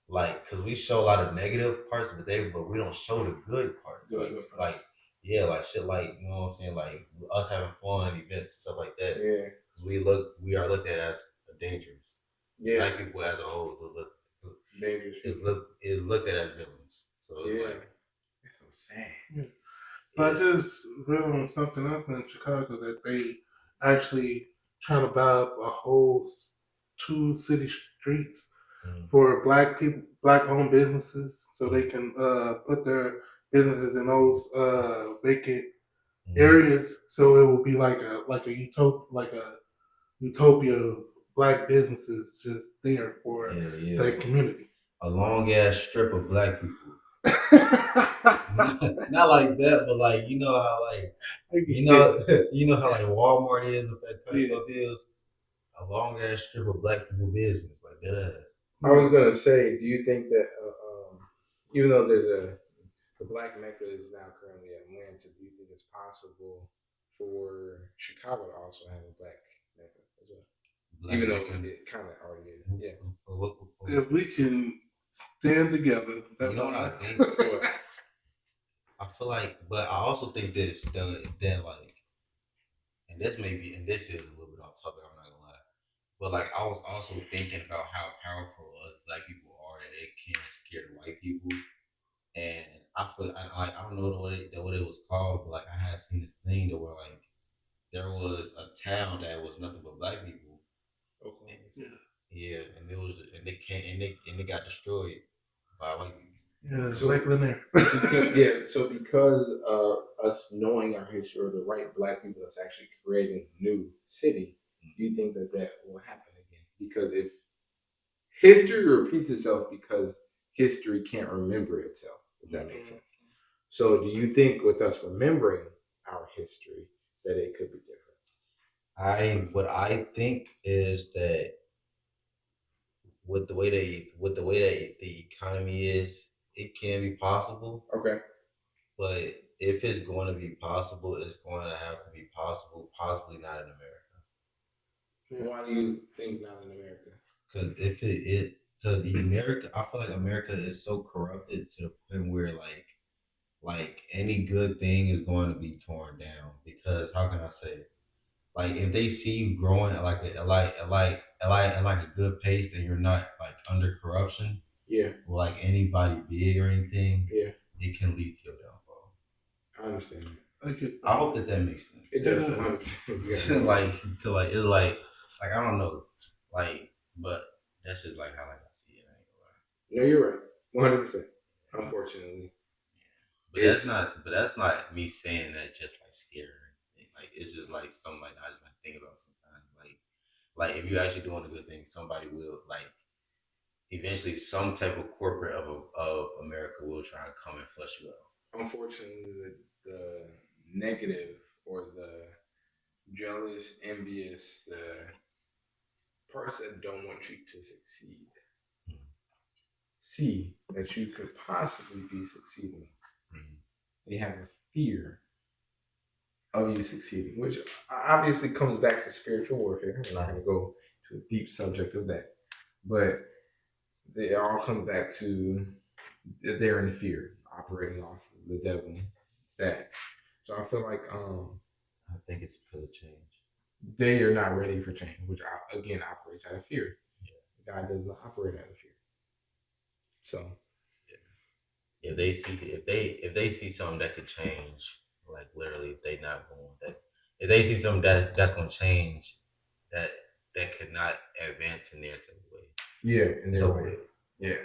Like, cause we show a lot of negative parts, but we don't show the good parts. Like yeah, like shit, like you know what I'm saying, like us having fun, events, stuff like that. Yeah. Cause we are looked at as dangerous. Yeah. Black people as a whole Dangerous. Is looked at as villains. So it's Yeah. like It's so sad. Yeah. But I just read on something else in Chicago that they actually trying to buy up a whole two city streets for black people, black owned businesses, so they can put their businesses in those vacant areas. So it will be like a utopia of black businesses just there for that community. A long ass strip of black people. Not like that, but like you know how like you know how like Walmart is with that Costco deals. A long ass strip of black people business like that ass. I was gonna say, do you think that even though the Black Mecca is now currently at Atlanta, do you think it's possible for Chicago to also have a Black Mecca as well? Even though it kind of already is. Yeah. If we can stand together, you know what I think? I feel like, but I also think that like, and this is a little bit off topic. I'm not gonna lie, but like I was also thinking about how powerful us black people are that it can scare white people. And I don't know what it was called, but like I had seen this thing that where like there was a town that was nothing but black people. Okay. Yeah, and it was and they came and they got destroyed by white people. Yeah, so, like Lanier. Yeah, so because of us knowing our history or the right black people that's actually creating a new city, do you think that that will happen again? Because if history repeats itself because history can't remember itself, if that makes sense. So do you think with us remembering our history that it could be different? What I think is that with the way that the economy is, it can be possible. Okay. But if it's going to be possible, it's going to have to be possible, possibly not in America. Why do you think not in America? Because because America, I feel like America is so corrupted to the point where like any good thing is going to be torn down. Because how can I say it? Like if they see you growing at like a good pace, then you're not like under corruption. Yeah. Or like anybody big or anything. Yeah. It can lead to your downfall. I understand. I hope that makes sense. It does. like it's like I don't know, like, but that's just like how like I see it. No, you're right, 100%. Unfortunately, but that's not me saying that just like scary. Like it's just like something like I just like think about sometimes. Like if you're actually doing a good thing, somebody will like eventually some type of corporate of America will try and come and flush you out. Unfortunately, the negative or the jealous, envious, the parts that don't want you to succeed see that you could possibly be succeeding. They have a fear of you succeeding, which obviously comes back to spiritual warfare. I'm not going to go to a deep subject of that, but it all comes back to they're in fear, operating off of the devil. That so I feel like I think it's because of change. they are not ready for change, which again operates out of fear. God does not operate out of fear. So If they see something that could change, like literally, they not going. That if they see something that's gonna change, that that could not advance in their same way. yeah, in their So way. Yeah.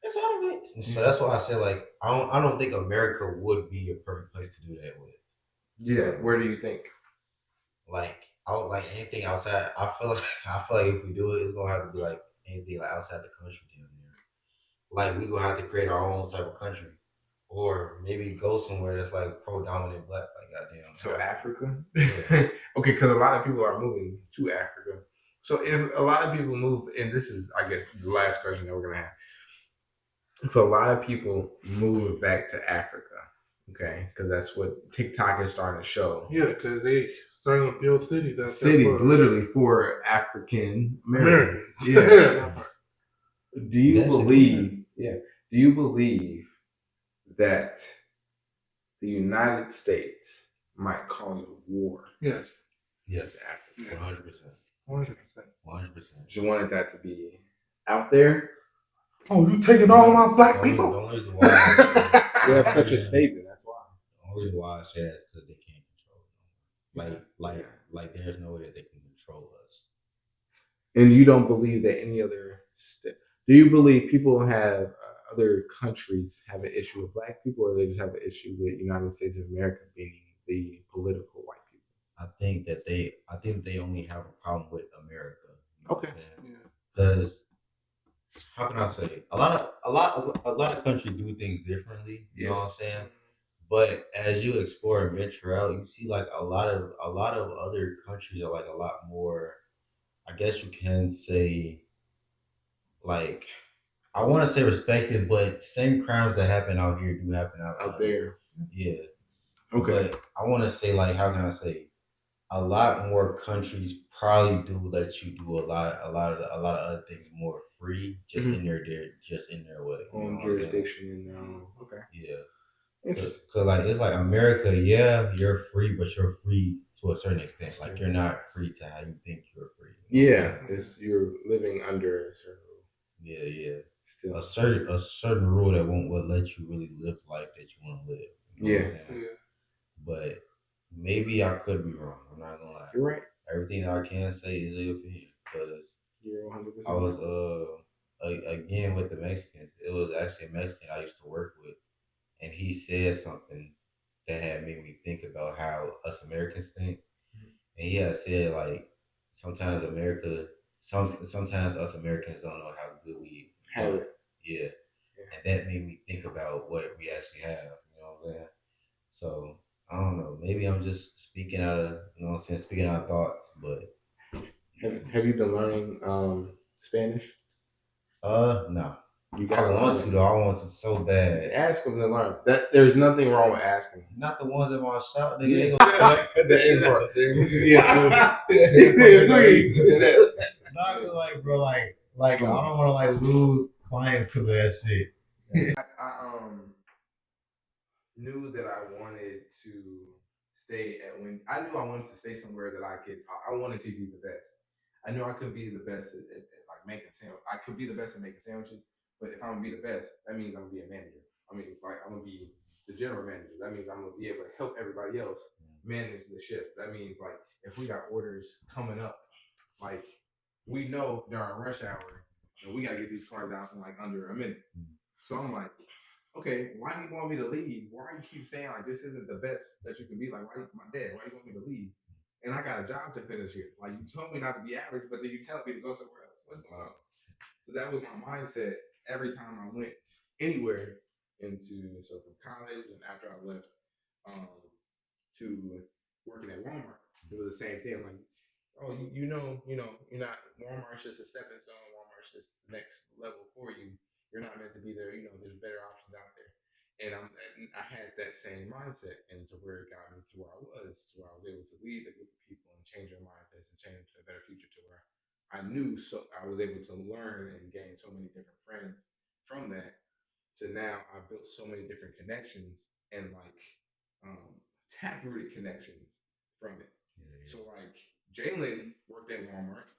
that's what I mean. So that's why I said like I don't think America would be a perfect place to do that with. Yeah. Where do you think? Like like anything outside. I feel like if we do it, it's gonna have to be like anything like outside the country down there. Like we gonna have to create our own type of country, or maybe go somewhere that's like pro dominant black. Like goddamn. So Africa? Yeah. Okay, because a lot of people are moving to Africa. So if a lot of people move, and this is, I guess, the last question that we're gonna have. If a lot of people move back to Africa, okay, because that's what TikTok is starting to show. Yeah, because they starting to build cities. Cities, literally for African Americans. Americans. Yeah. Do you That's believe? Yeah. Do you believe that the United States might cause war? Yes. Yes. Africa. 100%. 100%. 100%. Just wanted that to be out there. Oh, you taking all my black people? The only reason why You have such a statement. That's why. the only reason why I say that is because they can't control it. Like there's no way that they can control us. And you don't believe that any other do you believe people have other countries have an issue with black people, or they just have an issue with United States of America being the political white people? I think they only have a problem with America. You know Okay. what I'm saying? Yeah. Because how can I say a lot of countries do things differently. You know what I'm saying? But as you explore and venture out, you see like a lot of other countries are like a lot more. I guess you can say like I want to say respected, but same crimes that happen out here do happen Out there. Yeah. Okay. But I want to say like how can I say a lot more countries probably do let you do a lot of other things more free just Mhm. in their way. You know On what I'm saying? jurisdiction and okay. Yeah. Interesting. Cause like it's like America, yeah, you're free, but you're free to a certain extent. Like you're not free to how you think you're free. You know what I'm Yeah, saying? it's you're living under a certain rule. Yeah, yeah. Still. A certain rule that won't let you really live the life that you want to live. You know what I'm Yeah. saying? Yeah. But maybe I could be wrong. I'm not gonna lie. You're right. Everything that I can say is a opinion because You're 100%. I was again with the Mexicans. It was actually a Mexican I used to work with, and he said something that had made me think about how us Americans think. And he had said like sometimes sometimes us Americans don't know how good we Have it. yeah, and that made me think about what we actually have. You know what I'm saying? So I don't know. Maybe I'm just speaking out of you know what I'm saying, speaking out of thoughts, but Have you been learning Spanish? no. You I gotta want learn to though. I want to so bad. Ask them to learn. That there's nothing wrong with asking. Not the ones in my shop, nigga. Yeah. They gonna The end part. Yeah. Not cause like, bro, like I don't want to like lose clients because of that shit. I knew that I wanted to stay at when I knew I wanted to stay somewhere that I wanted to be the best. I knew I could be the best at like making sandwich. I could be the best at making sandwiches, but if I'm gonna be the best, that means I'm gonna be a manager. I mean, like I'm gonna be the general manager. That means I'm gonna be able to help everybody else manage the shift. That means like if we got orders coming up, like we know during rush hour, and we gotta get these cars out in like under a minute. So I'm like, okay, why do you want me to leave? Why do you keep saying like this isn't the best that you can be? Like, why my dad? Why do you want me to leave? And I got a job to finish here. Like you told me not to be average, but then you tell me to go somewhere else. What's going on? So that was my mindset every time I went anywhere from college and after I left um, to working at Walmart. It was the same thing. Like, oh, you're not Walmart's just a stepping stone. Walmart's just the next level for you. You're not meant to be there. You know, there's better options out there. And I had that same mindset, and to where it got me to where I was able to lead a group of people and change their mindsets and change to a better future. To where I knew, so I was able to learn and gain so many different friends from that. To now, I built so many different connections and like taprooted connections from it. Yeah, So like Jalen worked at Walmart.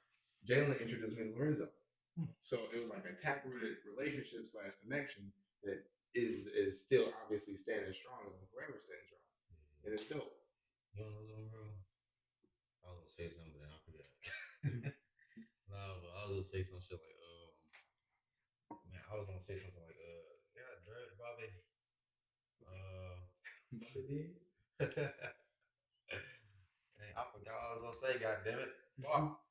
Jalen introduced me to Lorenzo. So it was like a taprooted relationship slash connection that is still obviously standing strong and will forever stand strong. And it's dope. You don't know them, bro? I was gonna say something, but then I forgot. No, but I was gonna say some shit like, man, I was gonna say something like, yeah, Dre, Bobby, dang, I forgot what I was gonna say. God damn it! Fuck.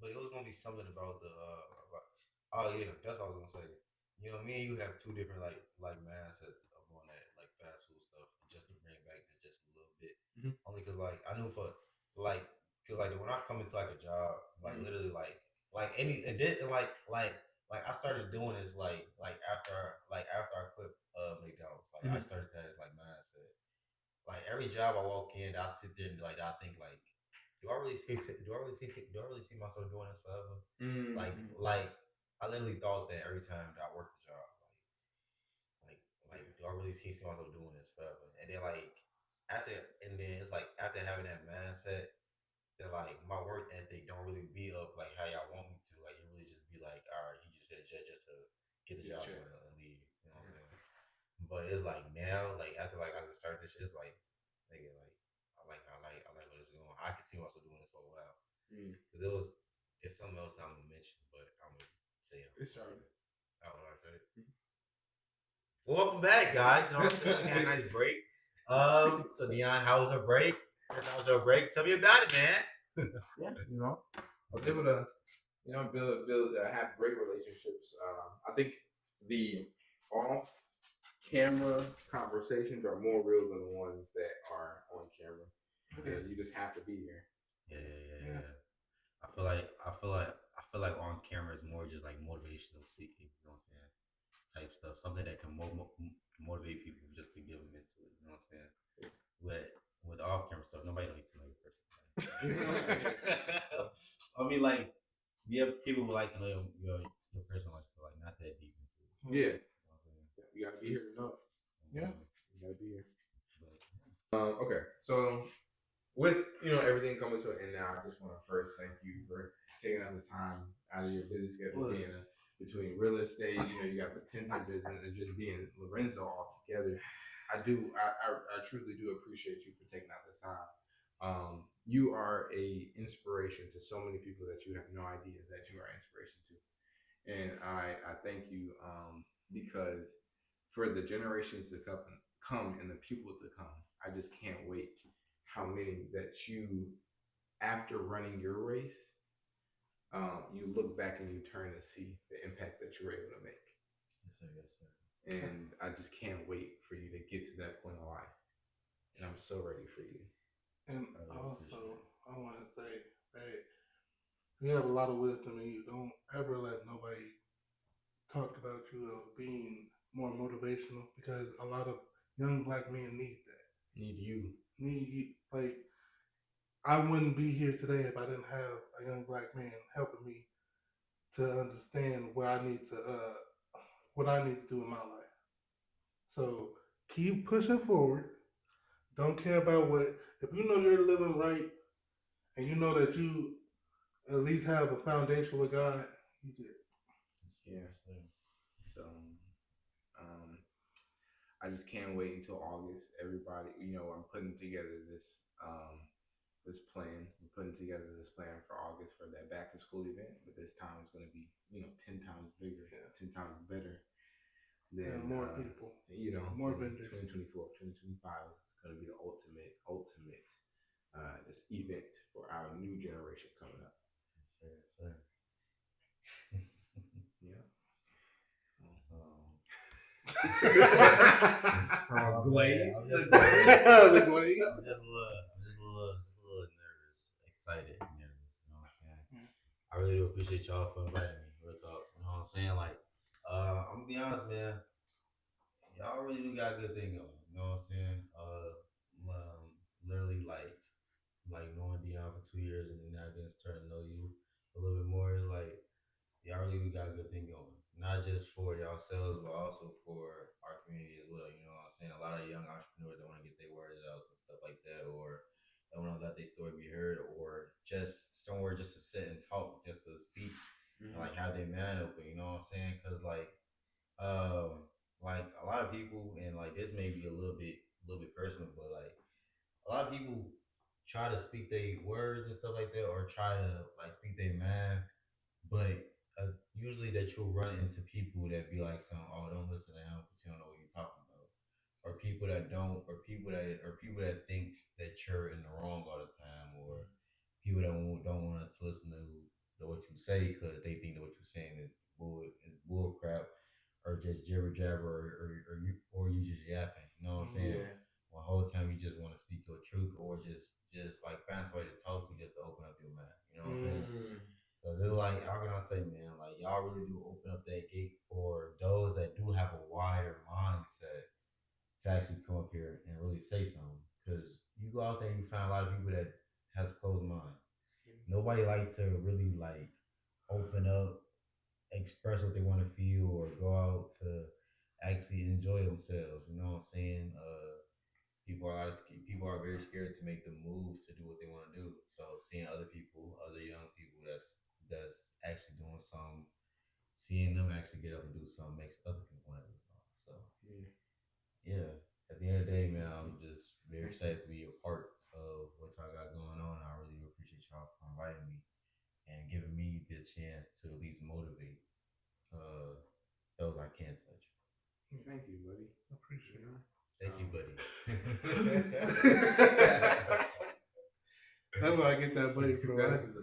But it was gonna be something about oh yeah, that's what I was gonna say. You know, me and you have two different like mindsets of on that like fast food stuff. Just to bring back that just a little bit, only because like I knew for like because like when I come into like a job, like literally like any it did like I started doing this like after I quit McDonald's. Like I started to have like mindset. Like every job I walk in, I sit there and like I think like, do I really see myself doing this forever? Like I literally thought that every time that I worked the job, like do I really see myself doing this forever? And then like after and then it's like after having that mindset that like my work ethic don't really be up like how y'all want me to. Like it really just be like, all right, you just did just to get the job done and leave. You know what I'm saying? But it's like now, like after like I just started this shit, it's like nigga, like I like where this is going. I can see myself doing this for a while. Cause it's something else that I'm gonna mention, but I'm gonna say it. It's starting. I don't know what I said. Well, welcome back, guys. You know what I'm saying? We had a nice break. So Dion, how was your break? How was your break? Tell me about it, man. Yeah, I was able to, build, have great relationships. I think the off camera conversations are more real than the ones that are on camera. Because you just have to be here. Yeah. I feel like on camera is more just like motivational seeking. You know what I'm saying? Type stuff, something that can motivate people just to give them into it. You know what I'm saying? With off camera stuff, nobody needs to know your personal life. I mean, like, yeah, people would like to know your personal life, but like not that deep into it. Yeah. You know what I'm saying? You gotta be here to know. Yeah. You gotta be here. Okay, so with everything coming to an end now, I just want to first thank you for taking out the time out of your busy schedule, being between real estate, you got the tinting business, and just being Lorenzo all together. I truly do appreciate you for taking out this time. You are a inspiration to so many people that you have no idea that you are inspiration to, and I thank you because for the generations to come and the people to come, I just can't wait how many that you, after running your race, you look back and you turn to see the impact that you're able to make. Yes, sir. And I just can't wait for you to get to that point of life. And I'm so ready for you. And also, I want to say that you have a lot of wisdom in you. Don't ever let nobody talk about you of being more motivational, because a lot of young black men need that. Need you. Need you. Like, I wouldn't be here today if I didn't have a young black man helping me to understand what I need to do in my life. So keep pushing forward. Don't care about what, if you know you're living right and you know that you at least have a foundation with God, you good. Yeah. So I just can't wait until August. Everybody, I'm putting together this plan. I'm putting together this plan for August for that back to school event, but this time it's going to be 10 times bigger, 10 times better. Then more people, more vendors. 2024, 2025 is going to be the ultimate this event for our new generation coming up. Yes, sir. Yeah. Glaze. I'm just a little nervous, excited, nervous. You know what I'm saying? I really do appreciate y'all for inviting me. Real talk. You know what I'm saying? Like, I'm gonna be honest, man. y'all really do got a good thing going. You know what I'm saying? Literally like knowing Dion for 2 years and then now getting starting to know you a little bit more. It's like y'all really do got a good thing going. Not just for yourselves, but also for our community as well. You know what I'm saying? A lot of young entrepreneurs that want to get their words out and stuff like that, or they want to let their story be heard, or just somewhere just to sit and talk, just to speak, and like have their man open. You know what I'm saying? Because like a lot of people, and like this may be a little bit personal, but like a lot of people try to speak their words and stuff like that, or try to like speak their mind, but usually that you'll run into people that be like, "Some, oh, don't listen to him because you don't know what you're talking about," or people that don't, or people that thinks that you're in the wrong all the time, or people that don't want to listen to what you say because they think that what you're saying is bull crap, or just jibber jabber, or you just yapping. You know what I'm saying? Yeah. One whole time you just want to speak your truth, or just like find somebody to talk to just to open up your mind. You know what I'm saying? Cause it's like, how can I say, man? Like y'all really do open up that gate for those that do have a wider mindset to actually come up here and really say something. Cause you go out there and you find a lot of people that has closed minds. Nobody like to really like open up, express what they want to feel, or go out to actually enjoy themselves. You know what I'm saying? People are very scared to make the moves to do what they want to do. So seeing other people, other young people that's actually doing something, seeing them actually get up and do something makes other people want to do something. So Yeah. yeah, at the end of the day, man, I'm just very excited to be a part of what y'all got going on. I really appreciate y'all for inviting me and giving me the chance to at least motivate uh, those I can touch. Thank you, buddy. I appreciate it. Thank you, buddy. That's where I get that buddy from. That's Right?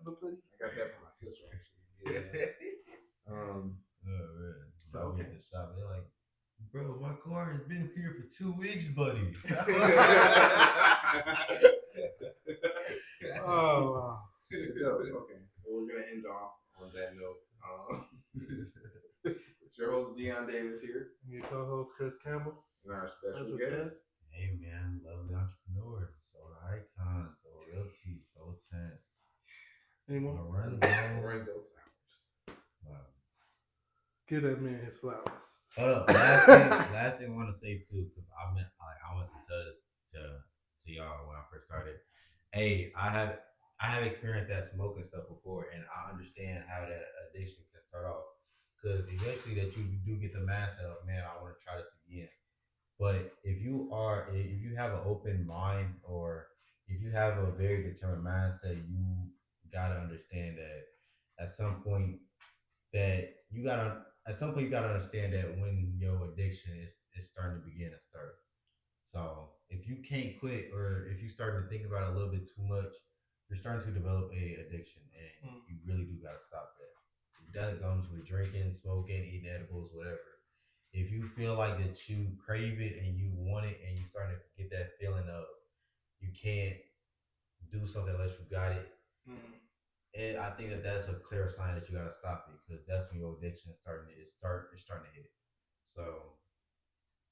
the buddy. I got that from my sister actually. Yeah. Oh man, I Okay. went to shop. They're like, bro, my car has been here for 2 weeks, buddy. Oh wow. Okay, so we're gonna end off on that note. It's your host Dion Davis here, Your co-host Chris Campbell. and our special Special guest. Hey man, lovely entrepreneur, soul icons, soul realty, soul tents, Any more? Lorenzo. Lorenzo. Wow. Give that man his flowers. Hold up. Last thing I want to say too, because I want to tell this to y'all when I first started. Hey, I have experienced that smoking stuff before, and I understand how that addiction can start off. Because eventually, that you do get the mindset of, man, I want to try this again. But if you have an open mind, or if you have a very determined mindset, you gotta understand that at some point you gotta understand that when your addiction is starting to begin to start. So if you can't quit, or if you starting to think about it a little bit too much, you're starting to develop a addiction, and you really do gotta stop that. That comes with drinking, smoking, eating edibles, whatever. If you feel like that you crave it and you want it, and you starting to get that feeling of you can't do something unless you got it, and I think that that's a clear sign that you gotta stop it, because that's when your addiction is starting to hit. So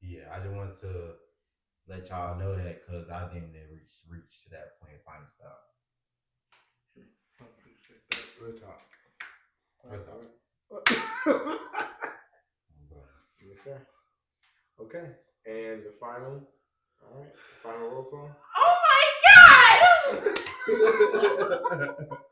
yeah, I just wanted to let y'all know that, because I didn't reach to that point and finally stop. I appreciate that. Real talk. Real talk. Yes, sir. Okay, and the final. All right, final roll call. Oh my god!